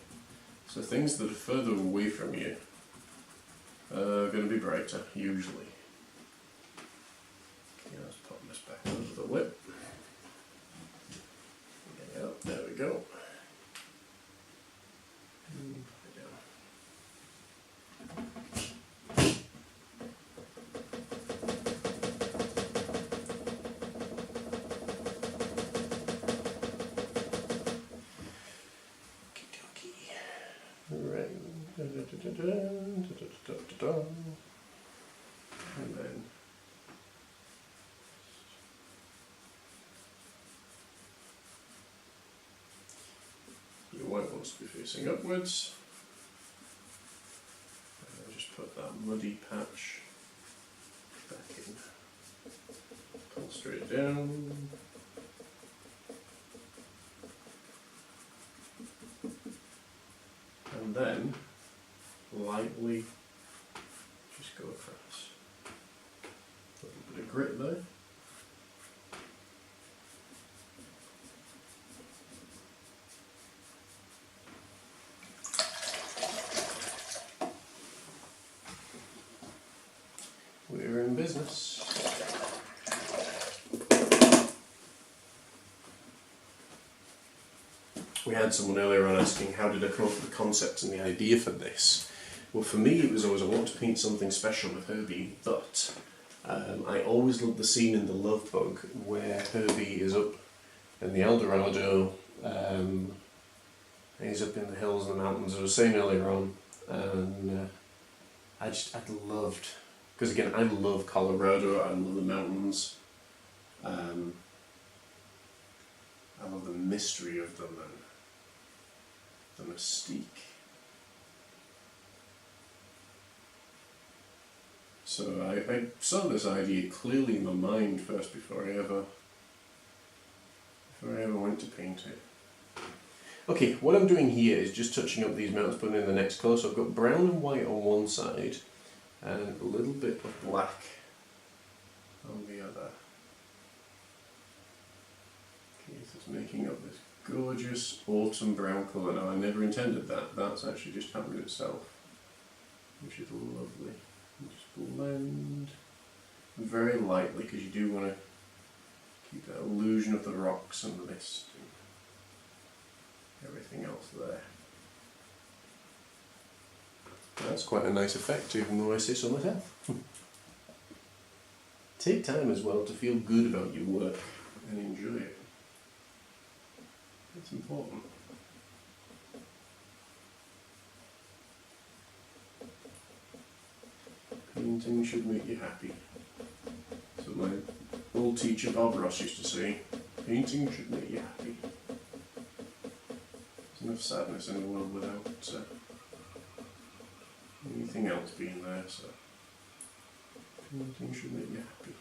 So things that are further away from you are going to be brighter, usually. Okay, let's pop this back over the lip. Yeah, there we go. And then your white wants to be facing upwards. And just put that muddy patch back in. Pull straight down. And then lightly just go across. A little bit of grit there. business. We had someone earlier on asking how did I come up with the concept and the idea for this. Well, for me it was always I want to paint something special with Herbie, but I always loved the scene in The Love Bug where Herbie is up in the El Dorado, and he's up in the hills and the mountains, as I was saying earlier on, and I'd loved, because again I love Colorado, I love the mountains, I love the mystery of them and the mystique. So I saw this idea clearly in my mind first before I ever went to paint it. Okay, what I'm doing here is just touching up these mountains, putting in the next colour. So I've got brown and white on one side and a little bit of black on the other. Okay, so it's making up this gorgeous autumn brown colour. Now I never intended that, that's actually just happened itself, which is lovely. Just blend very lightly because you do want to keep that illusion of the rocks and the mist and everything else there. That's quite a nice effect, even though I say so myself. Take time as well to feel good about your work and enjoy it. It's important. Painting should make you happy. So my old teacher Bob Ross used to say, painting should make you happy. There's enough sadness in the world without anything else being there, so painting should make you happy.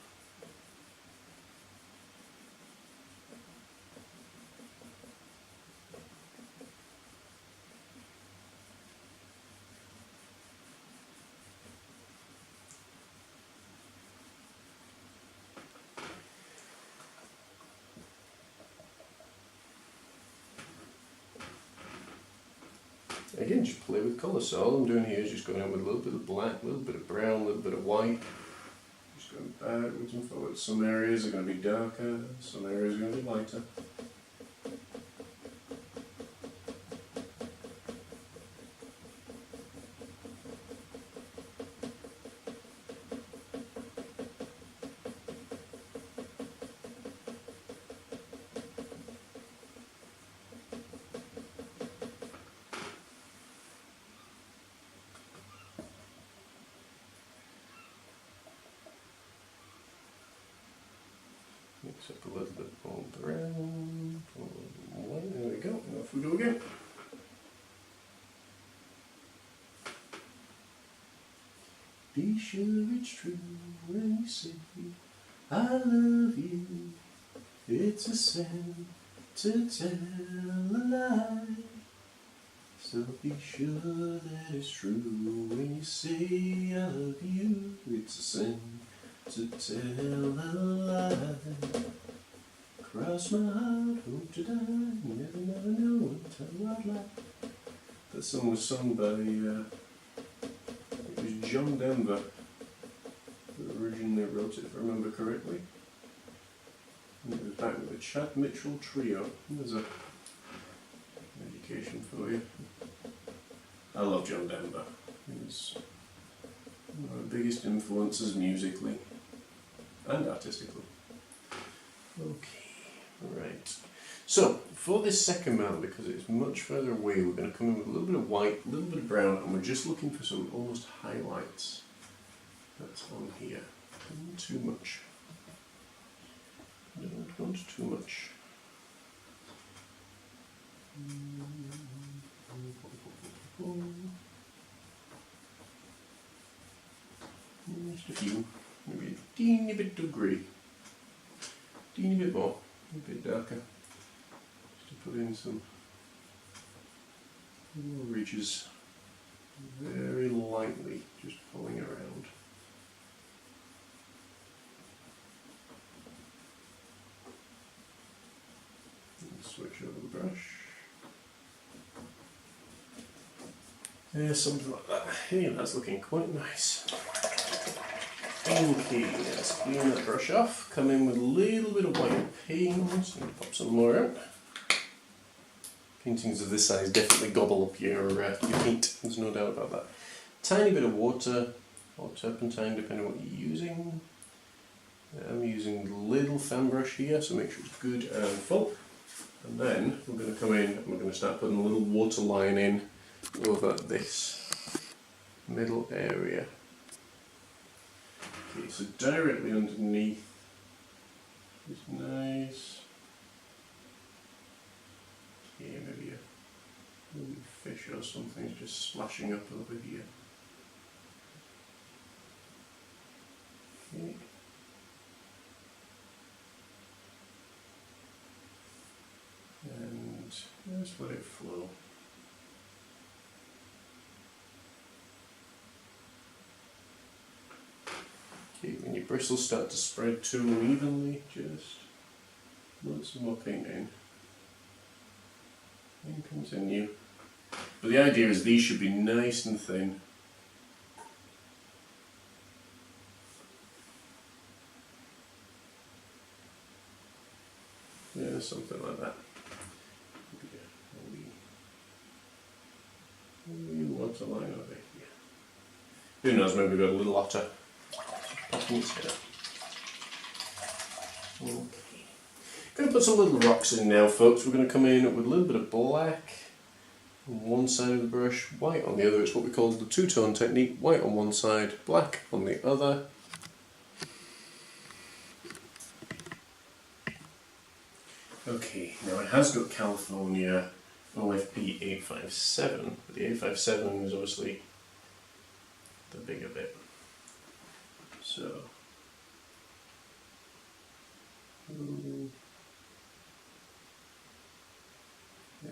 Again, just play with colour, so all I'm doing here is just going in with a little bit of black, a little bit of brown, a little bit of white. Just going backwards and forwards. Some areas are going to be darker, some areas are going to be lighter. Mix up a little bit more brown, white, there we go, and off we go again. Be sure it's true when you say, I love you, it's a sin to tell a lie. So be sure that it's true when you say I love you, it's a sin to tell a lie. Cross my heart, hope to die, never know until I'd lie. That song was sung by, it was John Denver who originally wrote it, if I remember correctly. And it was back with the Chad Mitchell Trio. There's a education for you. I love John Denver. He was one of the biggest influences musically and artistically. Okay, right. So, for this second mount, because it's much further away, we're going to come in with a little bit of white, a little bit of brown, and we're just looking for some almost highlights that's on here. Not too much. Don't want too much. Just a few, maybe a teeny bit of grey, teeny bit more, a bit darker, just to put in some little ridges, very lightly, just pulling around. And switch over the brush. Yeah, something like that. Hey, that's looking quite nice. Okay, let's clean that brush off. Come in with a little bit of white paint and pop some more in. Paintings of this size definitely gobble up your paint, there's no doubt about that. Tiny bit of water or turpentine, depending on what you're using. I'm using the little fan brush here, so make sure it's good and full. And then we're going to come in and we're going to start putting a little water line in over this middle area. Okay, so directly underneath is nice. Okay, maybe a fish or something just splashing up over here. Okay. And just let it flow. Okay, when your bristles start to spread too unevenly, just put some more paint in and continue. But the idea is these should be nice and thin. Yeah, something like that. Maybe water line over here. Who knows, maybe we've got a little otter. Okay. Going to put some little rocks in now, folks. We're going to come in with a little bit of black on one side of the brush, white on the other. It's what we call the two-tone technique. White on one side, black on the other. Okay, now it has got California OFP 857, but the 857 is obviously the bigger bit. So, yeah.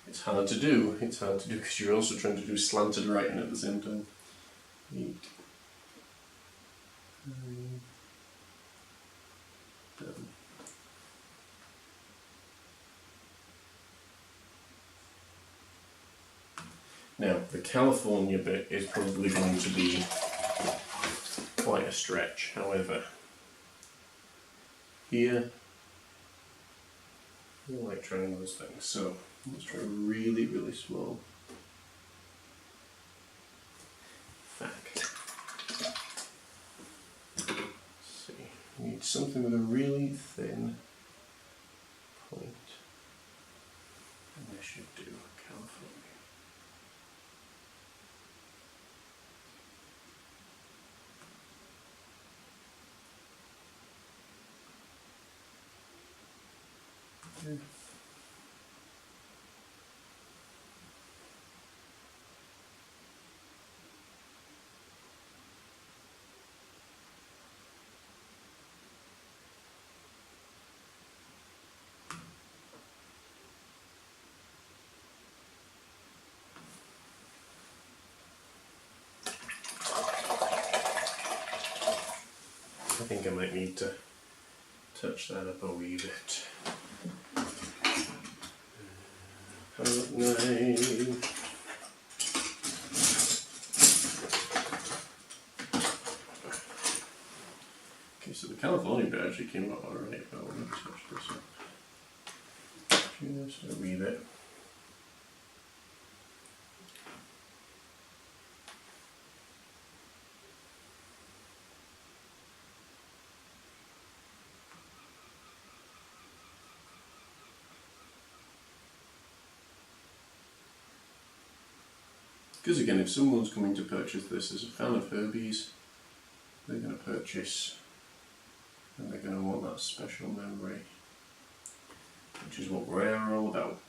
It's hard to do. It's hard to do because you're also trying to do slanted writing at the same time. 8, 9, 7. Now, the California bit is probably going to be quite a stretch, however, here, I like trying those things, so let's try really, really small. Fact. Let's see, we need something with a really thin point, and this should do California. Yeah. I think I might need to touch that up a wee bit. Okay, so the California bit actually came out alright, but let me touch this up just a wee bit. Because again, if someone's coming to purchase this as a fan of Herbie's, they're going to purchase and they're going to want that special memory, which is what we're all about.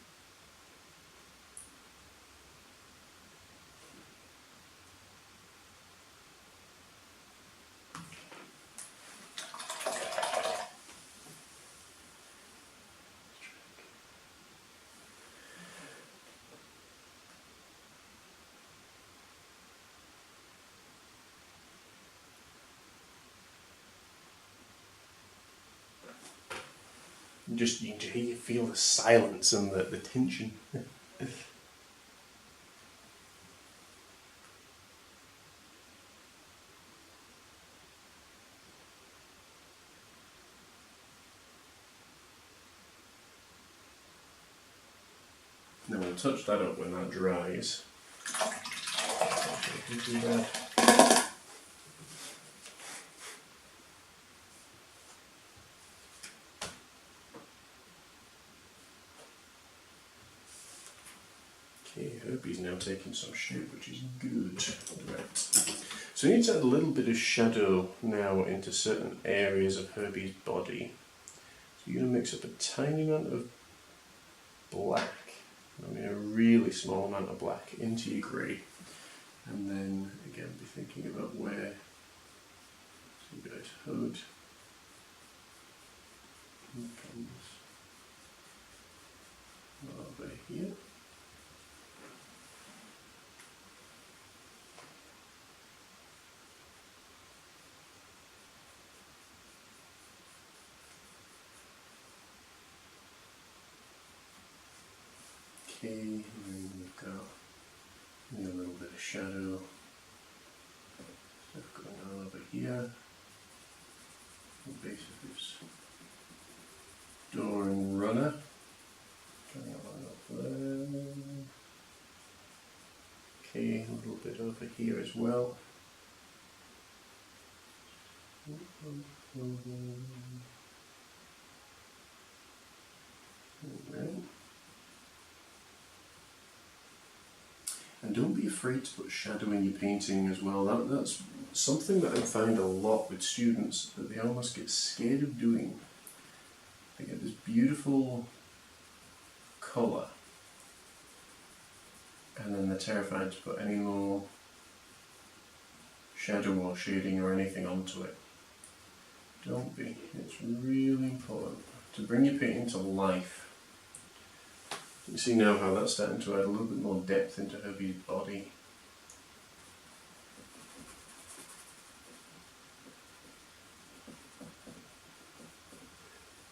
you feel the silence and the tension. Now we'll touch that up when that dries. Not too bad. Okay, Herbie's now taking some shape, which is good. Right. So we need to add a little bit of shadow now into certain areas of Herbie's body. So you're going to mix up a tiny amount of black, I mean a really small amount of black, into your grey. And then again be thinking about where, so you've got his hood. Here comes over here. Okay, and then we've got a little bit of shadow stuff going on over here. The base of his door and runner. Going on up there. Okay, a little bit over here as well. And don't be afraid to put shadow in your painting as well. That's something that I find a lot with students, that they almost get scared of doing. They get this beautiful colour and then they're terrified to put any more shadow or shading or anything onto it. Don't be. It's really important to bring your painting to life. You see now how that's starting to add a little bit more depth into Herbie's body.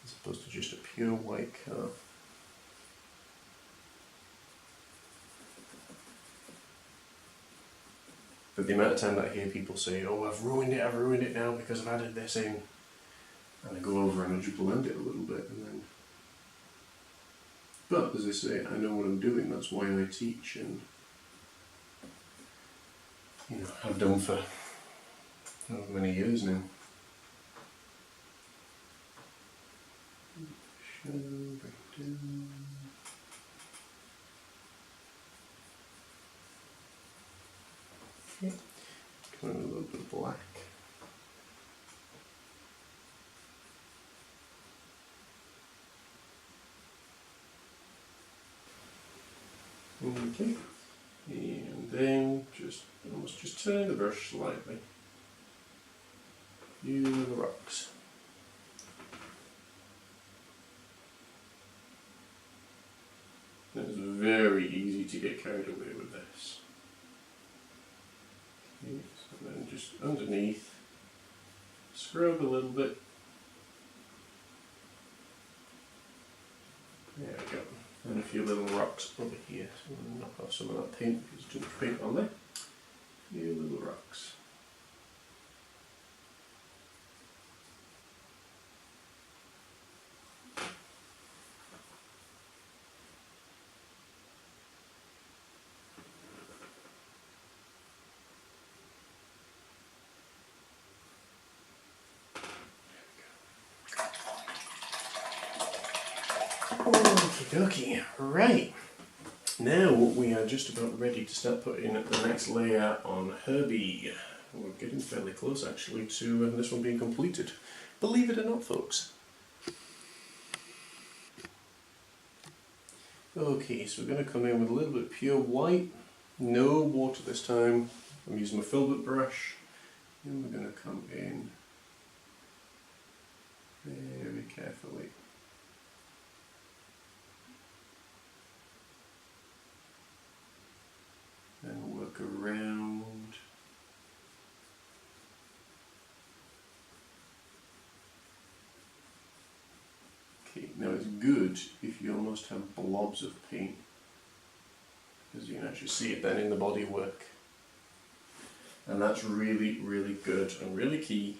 As opposed to just a pure white colour. But the amount of time that I hear people say, oh, I've ruined it now because I've added this in. And I go over and I just blend it a little bit and then... But, as I say, I know what I'm doing, that's why I teach and, you know, I've done for however many years now. Shadow, break down. Okay, come in with a little bit of black. Okay, and then just turn the brush slightly. You the rocks. It's very easy to get carried away with this. Okay, so then just underneath, scrub a little bit. There we go. And a few little rocks over here. So I'm going to knock off some of that paint because there's too much paint on there. A few little rocks. Okie dokie, right. Now we are just about ready to start putting the next layer on Herbie. We're getting fairly close actually to this one being completed. Believe it or not, folks. Okay, so we're going to come in with a little bit of pure white, no water this time. I'm using my filbert brush, and we're going to come in very carefully. And work around. Okay, now good if you almost have blobs of paint, because you can actually see it then in the bodywork. And that's really, really good and really key.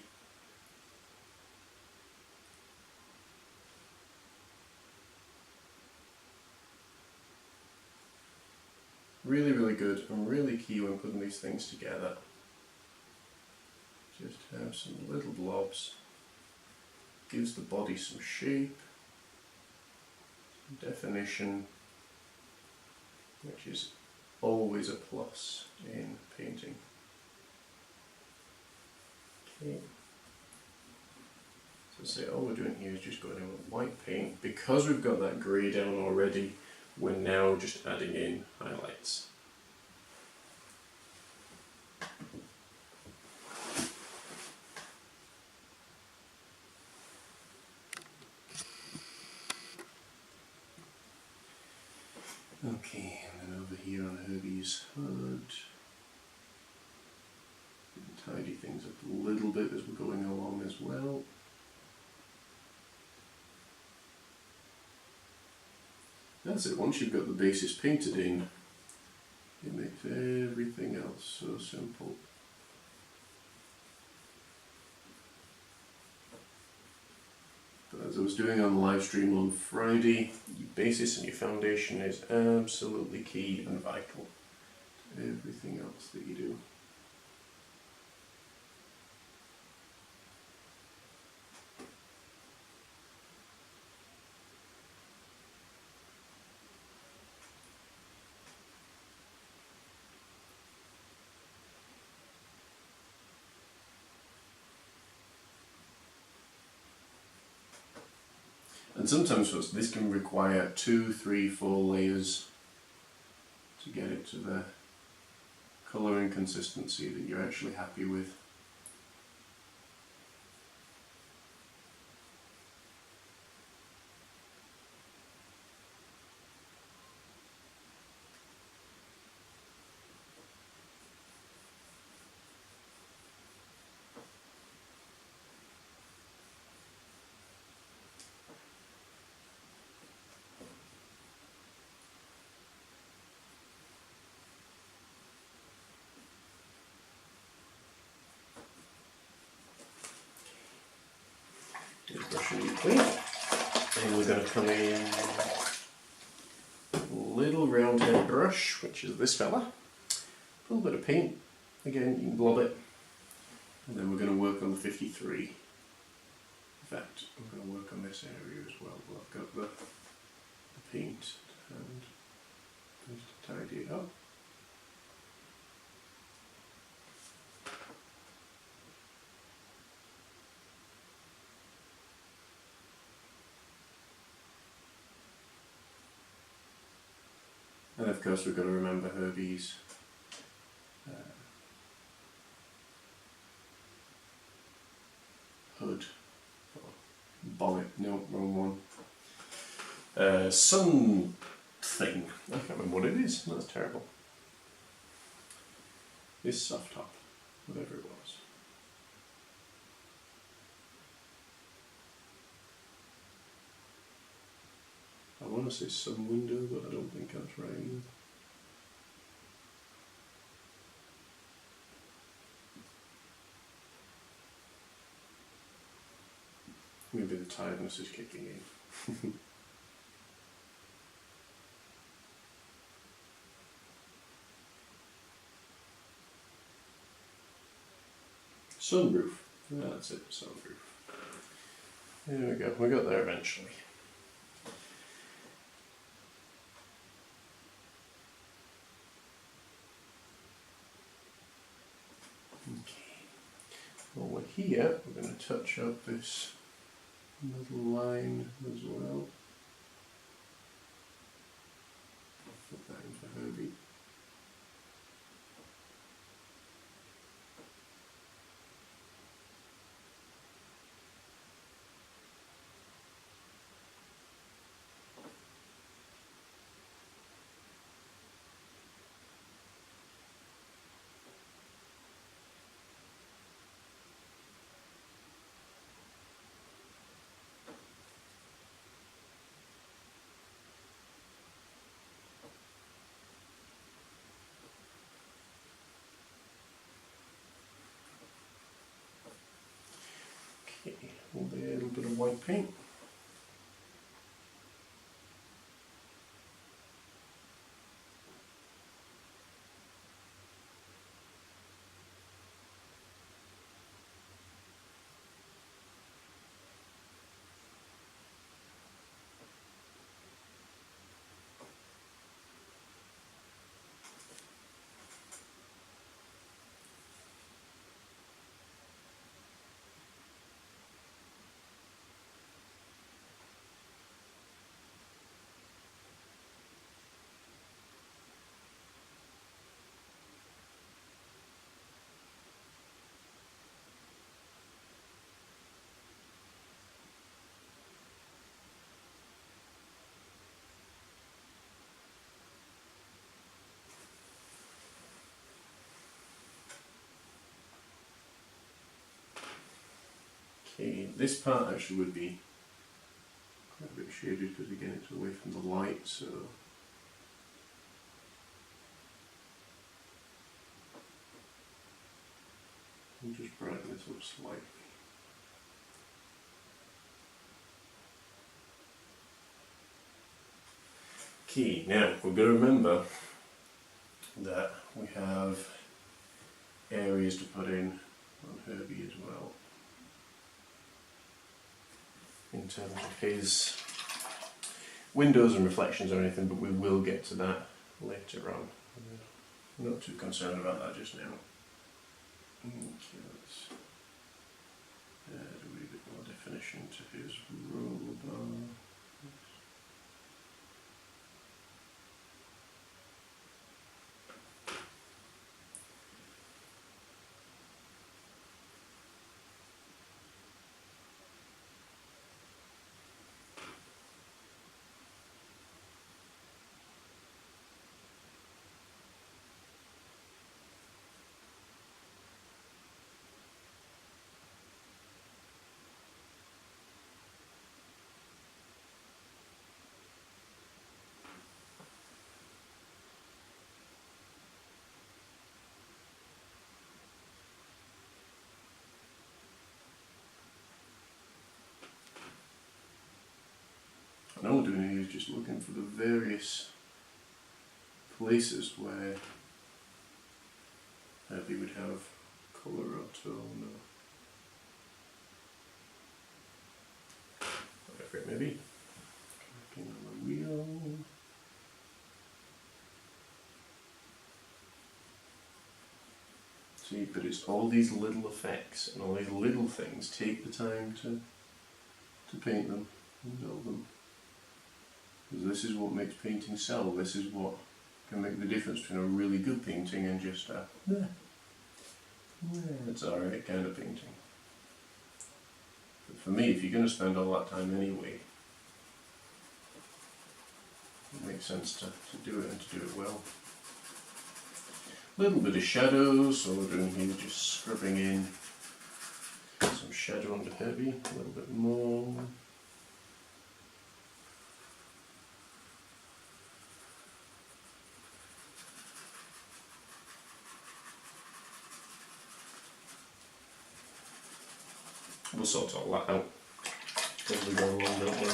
Really, really good and really key when putting these things together. Just have some little blobs. Gives the body some shape, some definition, which is always a plus in painting. Okay. So say all we're doing here is just going in with white paint. Because we've got that grey down already, we're now just adding in highlights. Okay, and then over here on Herbie's hood, tidy things up a little bit as we're going along as well. That's it, once you've got the bases painted in, it makes everything else so simple. But as I was doing on the live stream on Friday, your basis and your foundation is absolutely key and vital to everything else that you do. And sometimes this can require 2, 3, 4 layers to get it to the colour and consistency that you're actually happy with. And we're going to come in a little round head brush, which is this fella. A little bit of paint, again you can blob it, and then we're going to work on the 53. In fact, I'm going to work on this area as well. I've got the paint and just tidy it up. And of course we've got to remember Herbie's hood, or bonnet, no, wrong one. Sun thing, I can't remember what it is, that's terrible. This soft top, whatever it was. I want to say sun window, but I don't think that's right either. Maybe the tiredness is kicking in. Sunroof. That's it, sunroof. There we go, we got there eventually. Okay. Well, we're here, we're going to touch up this little line as well. Put that in for Herbie. bit of white paint. Okay, this part actually would be quite a bit shaded because again it's away from the light, so I'll just brighten this up slightly. Okay, now we've got to remember that we have areas to put in on Herbie as well, in terms of his windows and reflections or anything, but we will get to that later on. I'm not too concerned about that just now. Okay, let's add a wee bit more definition to his roll bar. And all we're doing here is just looking for the various places where Herbie would have colour or tone or whatever it may be. Clicking on the wheel. See, but it's all these little effects and all these little things. Take the time to paint them and build them. Because this is what makes painting sell. This is what can make the difference between a really good painting and just a it's alright kind of painting. But for me, if you're going to spend all that time anyway, it makes sense to do it and to do it well. A little bit of shadows, so we're doing here just scrubbing in some shadow under Herbie, a little bit more. We'll sort all that out as we go along, don't we?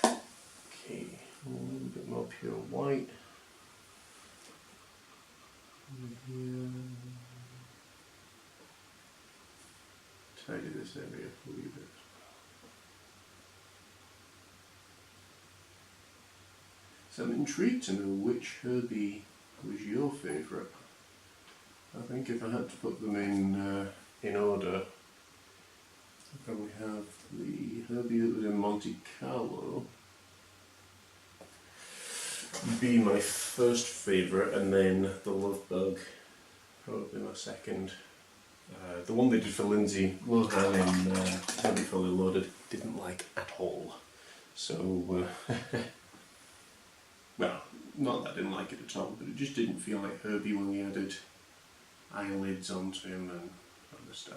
Okay, a little bit more pure white. Here. Tidy this area a wee bit. So I'm intrigued to know which Herbie was your favourite. I think if I had to put them in order, I probably have the Herbie that was in Monte Carlo be my first favourite, and then the Love Bug probably my second. The one they did for Lindsay Lohan in Herbie Fully Loaded didn't like at all. So, well, not that I didn't like it at all, but it just didn't feel like Herbie when we added eyelids onto him and other stuff.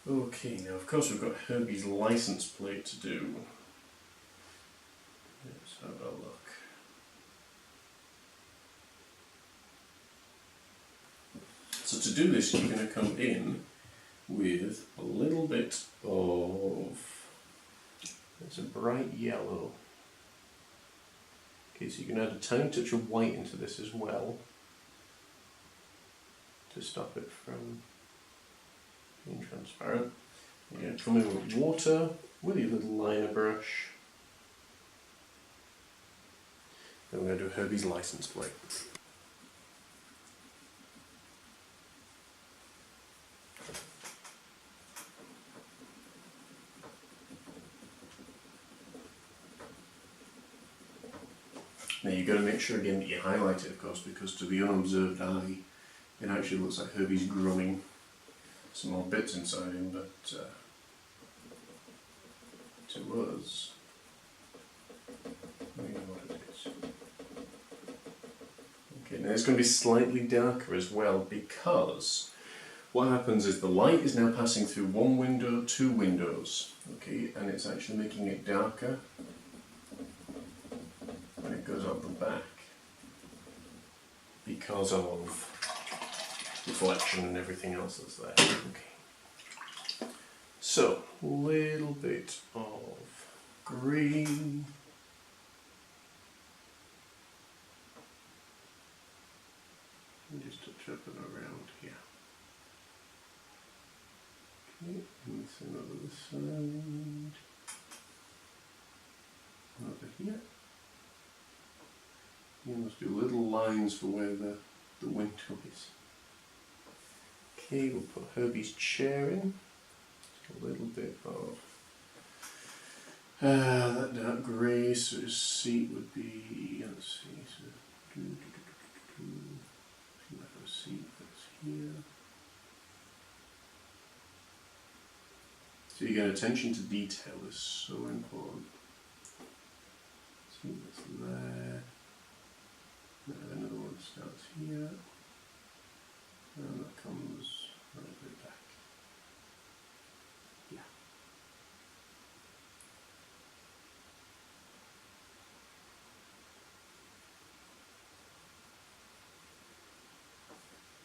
Okay, now of course we've got Herbie's license plate to do. Let's have a look. So to do this, you're going to come in with a little bit of, it's a bright yellow. Okay, so you can add a tiny touch of white into this as well to stop it from being transparent. You're going to come in with water with your little liner brush. Then we're going to do Herbie's license plate. Now you've got to make sure again that you highlight it, of course, because to the unobserved eye it actually looks like Herbie's grumming some more bits inside him, but to us, we know what it is. Okay, now it's going to be slightly darker as well, because what happens is the light is now passing through one window, two windows, okay, and it's actually making it darker when it goes out the back because of reflection and everything else that's there. Okay. So, a little bit of green. And just touch up and around here. Okay, and the same over this side. Over here. You must do little lines for where the window is. Okay, we'll put Herbie's chair in. Just a little bit of that dark grey, so his seat would be, let's see, so see like a seat that's here. So again, attention to detail is so important. See what's there. Another one starts here, and that comes right a bit back. Yeah.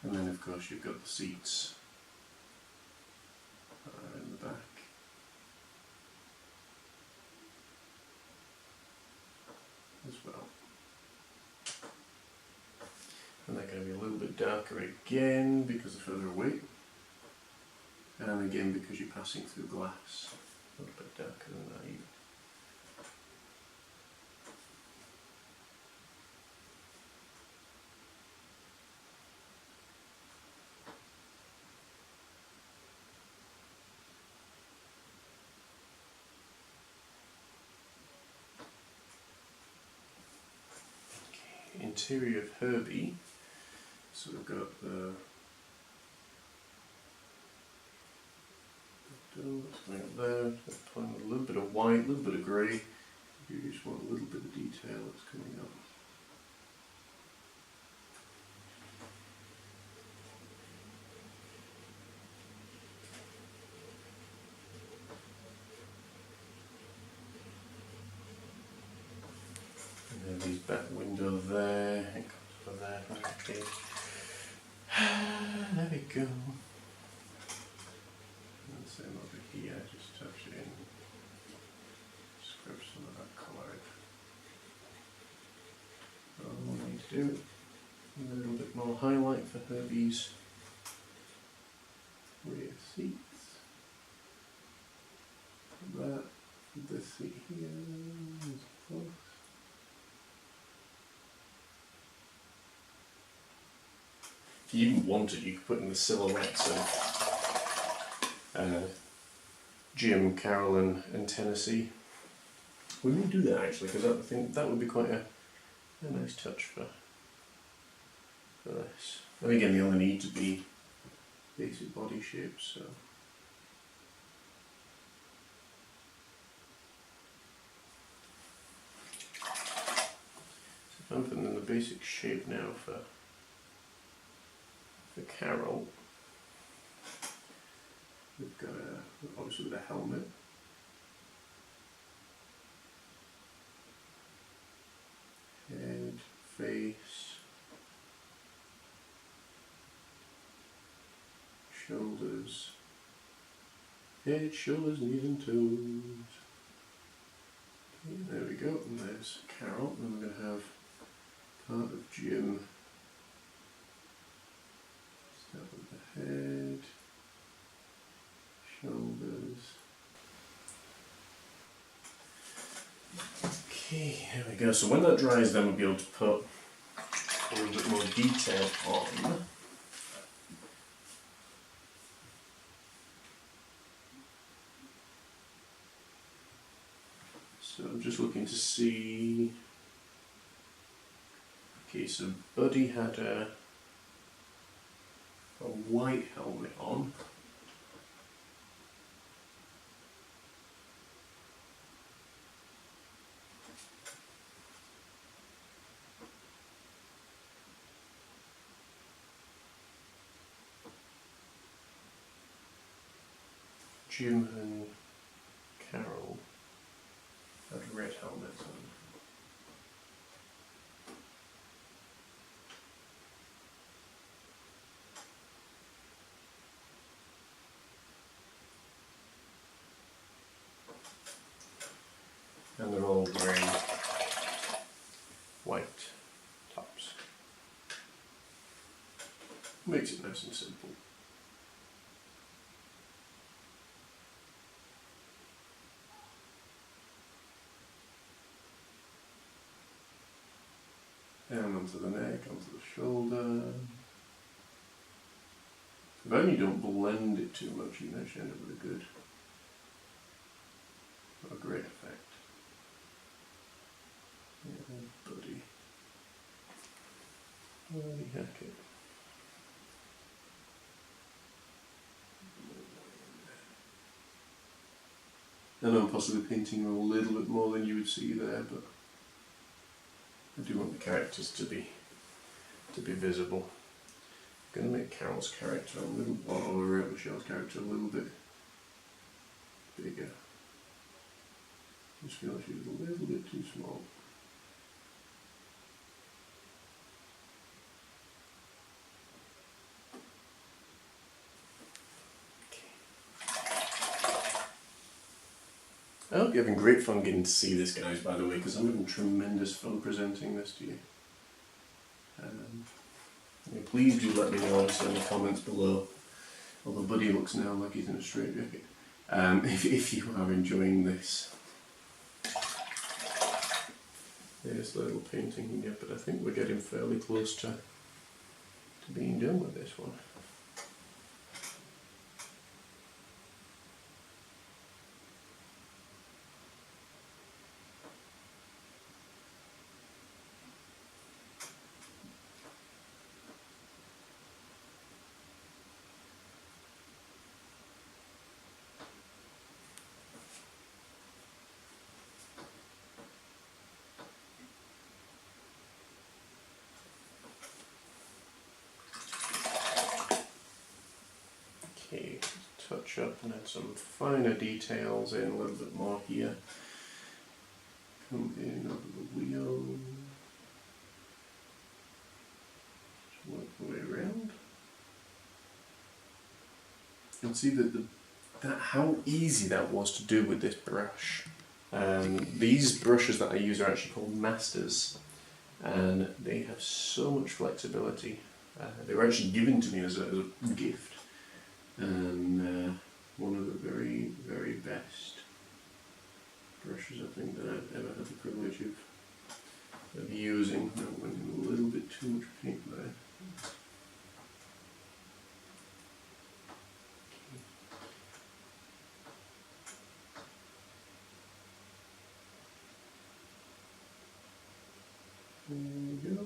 And then of course you've got the seats in the back. As well. And they're going to be a little bit darker again because they're further away. And again because you're passing through glass. A little bit darker than that even. Okay, interior of Herbie. So we've got the that's going up there, applying a little bit of white, a little bit of grey. You just want a little bit of detail that's coming up. And then these back window there, it comes for there, okay. There we go. And the same over here, just touch it in. Scrub some of that colour out. All we need to do, a little bit more highlight for Herbie's rear seats. That, this seat here is close. If you even wanted, you could put in the silhouettes of Jim, Carolyn and Tennessee. We may do that actually, because I think that would be quite a nice touch for this. And again, they only need to be basic body shapes, so. So if I'm putting in the basic shape now for Carol, we've got obviously with a helmet, head, face, shoulders, head, shoulders, knees and toes. Okay, there we go, and there's Carol, and we're going to have part of Jim. Start with the head, shoulders. Okay, here we go. So when that dries, then we'll be able to put a little bit more detail on. So I'm just looking to see. Okay, so Buddy had a white helmet on. Jim and Carol had red helmets on. And they're all wearing white tops. Makes it nice and simple. Down onto the neck, onto the shoulder. Provided you don't blend it too much, you can actually end up with a great effect. Yeah, Buddy. Buddy Hackett. I know I'm possibly painting a little bit more than you would see there, but I do want the characters to be visible. I'm going to make Carol's character a little, or Michelle's character a little bit bigger. I just feel like she's a little bit too small. I hope you're having great fun getting to see this, guys, by the way, because I'm having tremendous fun presenting this to you. Please do let me know in the comments below, although Buddy looks now like he's in a straitjacket, if you are enjoying this. There's the little painting here, but I think we're getting fairly close to being done with this one. Okay, touch up and add some finer details in, a little bit more here. Come in over the wheel. Just work the way around. You can see that how easy that was to do with this brush. These brushes that I use are actually called masters, and they have so much flexibility. They were actually given to me as a gift. And one of the very, very best brushes I think that I've ever had the privilege of using. I went in a little bit too much paint there. There we go.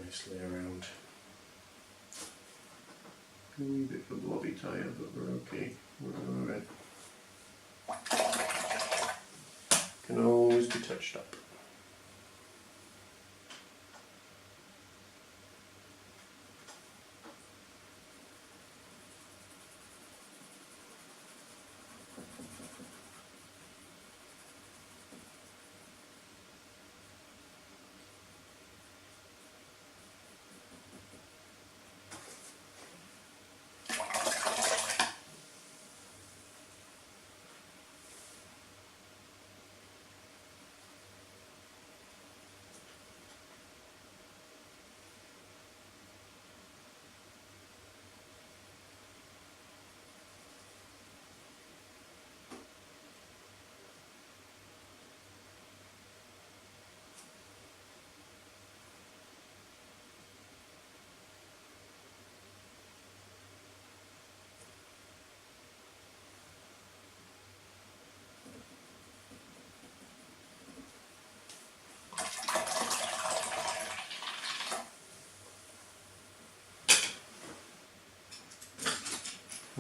Nicely around. A wee bit of a blobby tire, but we're okay. We're alright. Can always be touched up.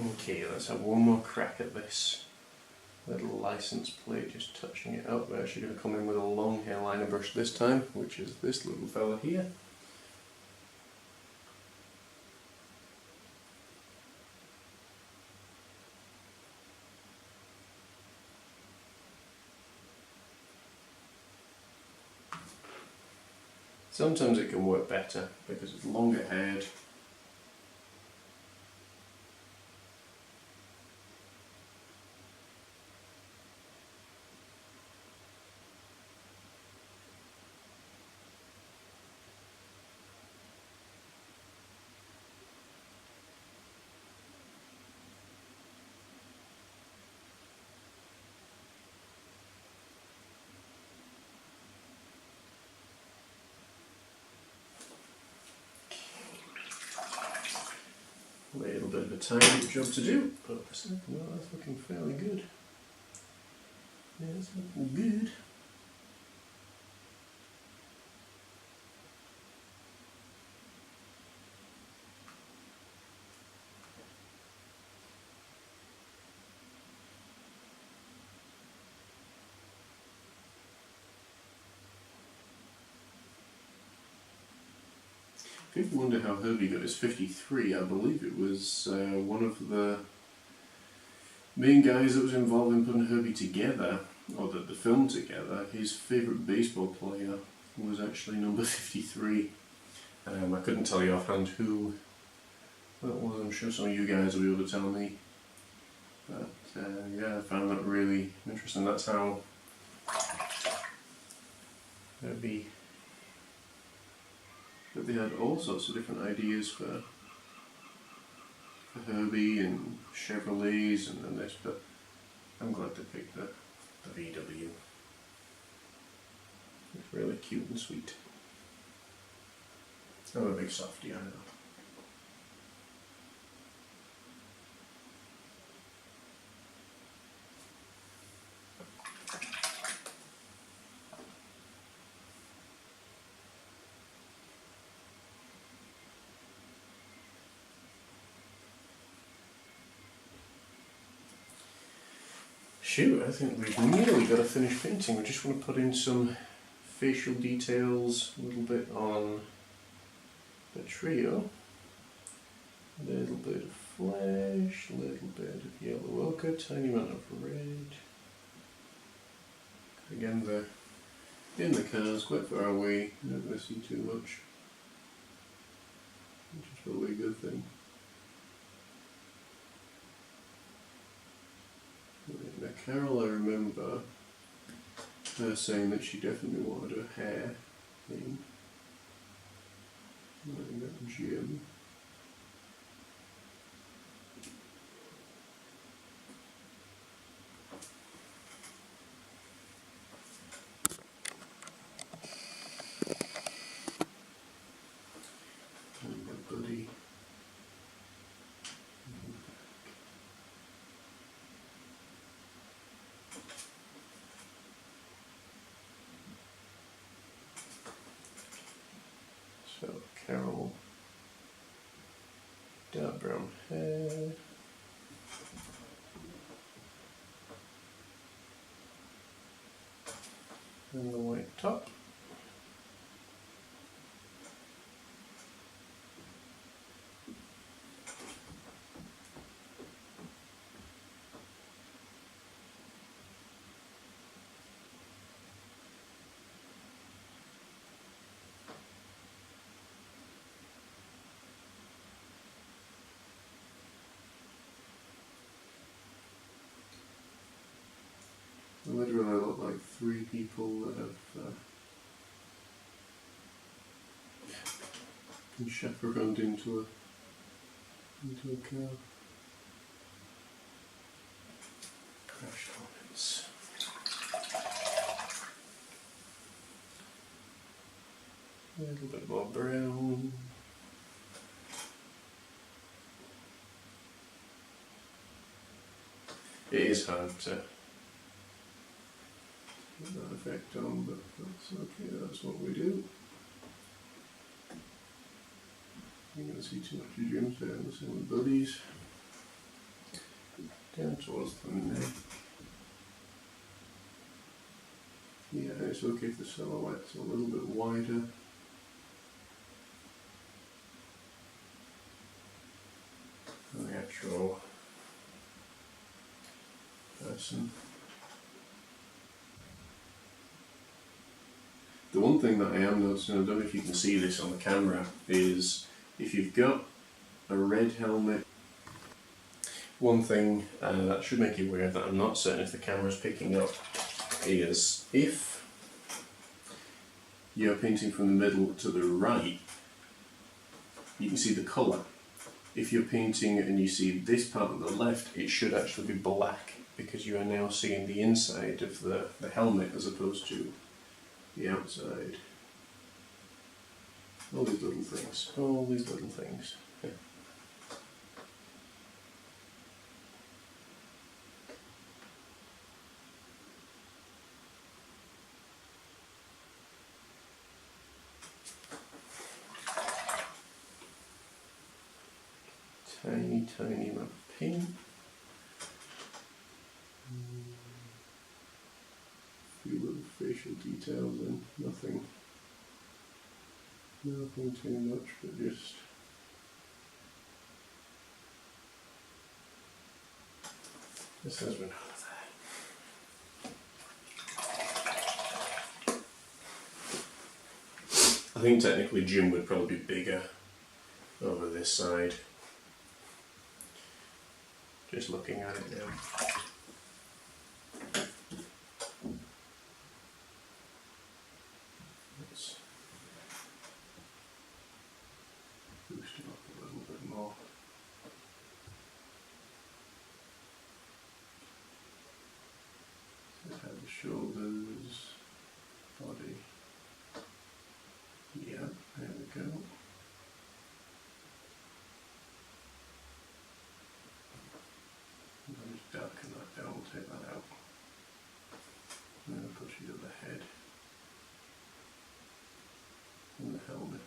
Okay, let's have one more crack at this little license plate, just touching it up. We're actually going to come in with a long hair liner brush this time, which is this little fella here. Sometimes it can work better because it's longer haired. A little bit of a tiny job to do, but well, that's looking fairly good. Yeah, it's looking good. People wonder how Herbie got his 53. I believe it was one of the main guys that was involved in putting Herbie together, or the film together. His favourite baseball player was actually number 53. I couldn't tell you offhand who that was. I'm sure some of you guys will be able to tell me. But yeah, I found that really interesting. That's how Herbie... But they had all sorts of different ideas for Herbie and Chevrolets and this, but I'm glad they picked the VW. It's really cute and sweet. I'm a big softie, I know. Shoot, I think we've nearly got a finished painting. We just want to put in some facial details, a little bit on the trio, a little bit of flesh, a little bit of yellow ochre, tiny amount of red. Again, they're in the cars, quite far away, you're not going to see too much, which is probably a good thing. Now Carol, I remember her saying that she definitely wanted her hair in. I think that was Jim. And my buddy. So Carol, dark brown hair, and the white top. They literally look like three people that have been chaperoned into a car. Crash helmets. A little bit more brown. It is hard to put that effect on, but that's okay, that's what we do. You're going to see too much of Jim's hair, the same with Buddy's. down towards the neck. Yeah, it's okay if the silhouette's a little bit wider. than the actual person. The one thing that I am noticing, I don't know if you can see this on the camera, is if you've got a red helmet, one thing that should make you aware that I'm not certain if the camera's picking up is if you're painting from the middle to the right, you can see the colour. If you're painting and you see this part on the left, it should actually be black because you are now seeing the inside of the helmet as opposed to the outside. All these little things. All these little things. Yeah. Tiny, tiny amount of paint. A few little facial details and nothing too much, but just this has been out of there. I think technically Jim would probably be bigger over this side. Just looking at it now. Let's boost him up a little bit more. Let's have the shoulders, body. Yeah, there we go. I'll just darken that down, we'll take that out. And then I'll push it to the head and the helmet.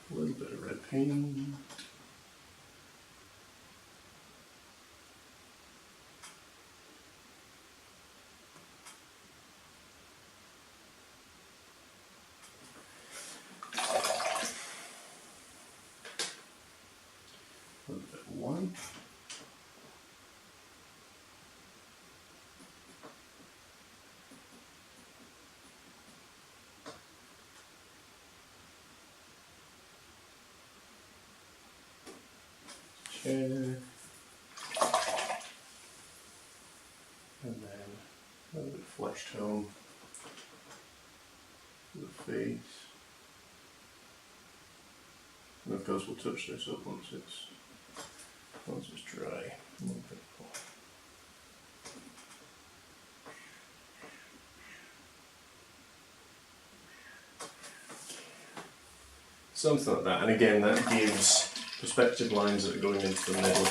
A little bit of red paint. A little bit of white. Chair. And then a little bit of flesh tone for the face. And of course we'll touch this up once it's dry. A little bit more. Something like that, and again that gives perspective lines that are going into the middle,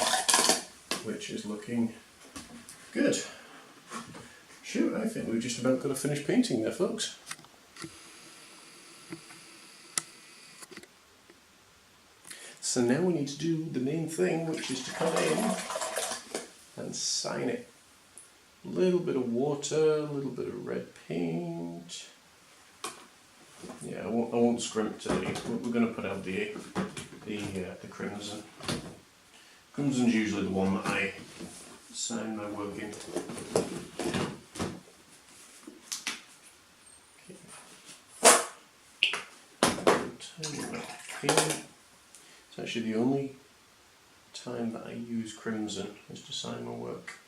which is looking good. Shoot, I think we've just about got a finished painting there, folks. So now we need to do the main thing, which is to come in and sign it. A little bit of water, a little bit of red paint. Yeah, I won't scrimp today. We're going to put out the crimson. Crimson's usually the one that I sign my work in. Okay. It's actually the only time that I use crimson is to sign my work.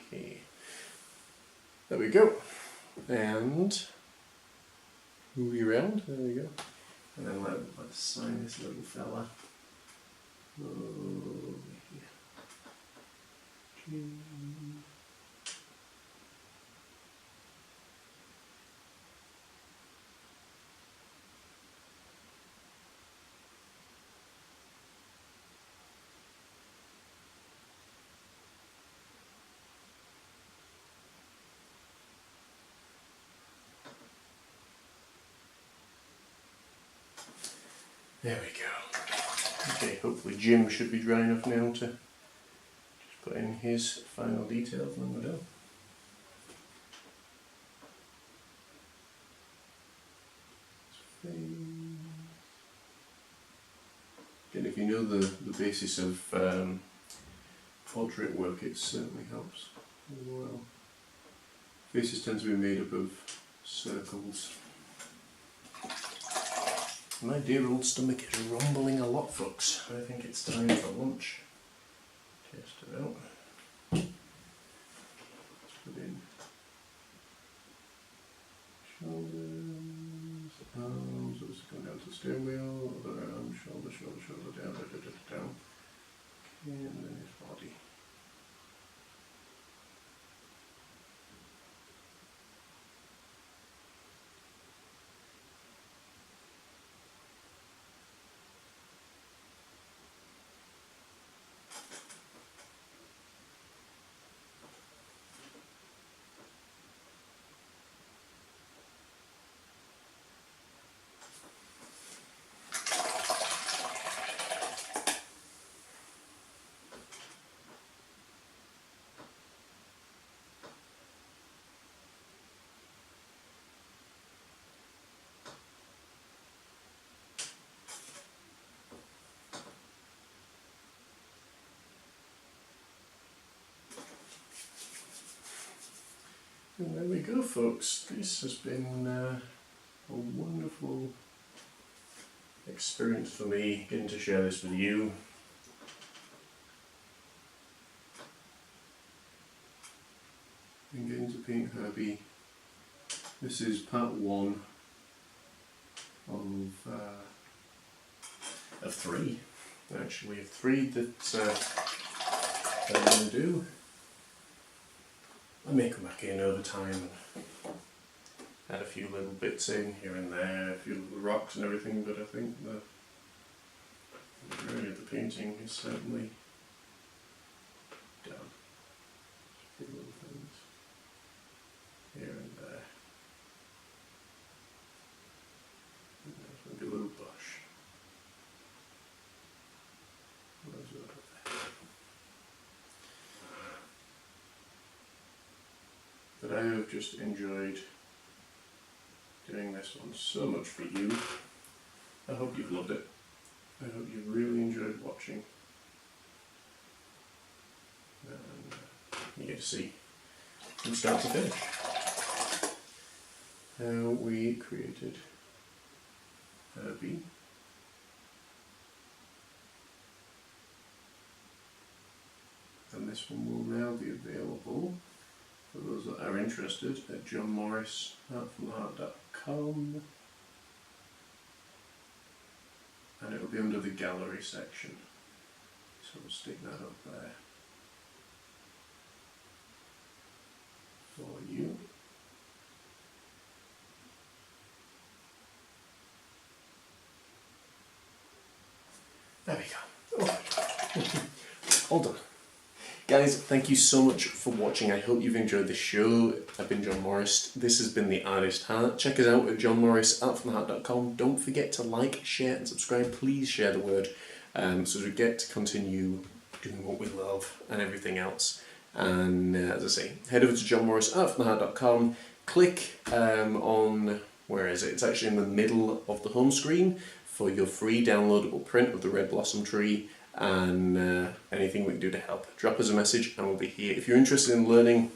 Okay. There we go. And move you around, there we go. And then let's sign this little fella over here. There we go. Okay, hopefully Jim should be dry enough now to just put in his final details and then we're done. Again, if you know the basis of portrait work, it certainly helps as well. Faces tend to be made up of circles. My dear old stomach is rumbling a lot, folks. I think it's time for lunch. Test it out. Let's put in shoulders, arms, so this is going down to the steering wheel, other arm, shoulder, shoulder, shoulder, down, down, down, down. Okay, and then his body. And there we go, folks. This has been a wonderful experience for me, getting to share this with you. And getting to paint Herbie. This is part one of three. Actually, we have three that I'm going to do. I may come back in over time and add a few little bits in here and there, a few little rocks and everything, but I think the majority of the painting is certainly done. A few little things here and there. And there's maybe a little bush. Those are over there. But I have just enjoyed doing this one so much for you. I hope you've loved it. I hope you really enjoyed watching. And you get to see from start to finish how we created Herbie. And this one will now be available for those that are interested at johnmorrisartfromtheheart.com, and it will be under the gallery section, so we'll stick that up there for you. There we go. Oh. All done. Guys, thank you so much for watching. I hope you've enjoyed the show. I've been John Morris. This has been The Artist Heart. Check us out at johnmorrisartfromtheheart.com. Don't forget to like, share and subscribe. Please share the word so we get to continue doing what we love and everything else. And as I say, head over to johnmorrisartfromtheheart.com. Click on, where is it? It's actually in the middle of the home screen for your free downloadable print of the red blossom tree. And anything we can do to help. Drop us a message and we'll be here. If you're interested in learning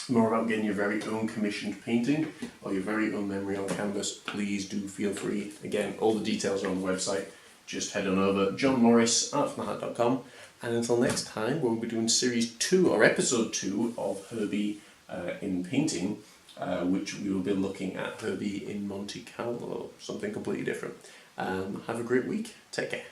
more about getting your very own commissioned painting or your very own memory on canvas, please do feel free. Again, all the details are on the website. Just head on over johnmorrisartfromtheheart.com, and until next time, we'll be doing series 2 or episode 2 of Herbie in painting, which we will be looking at Herbie in Monte Carlo, something completely different. Have a great week. Take care.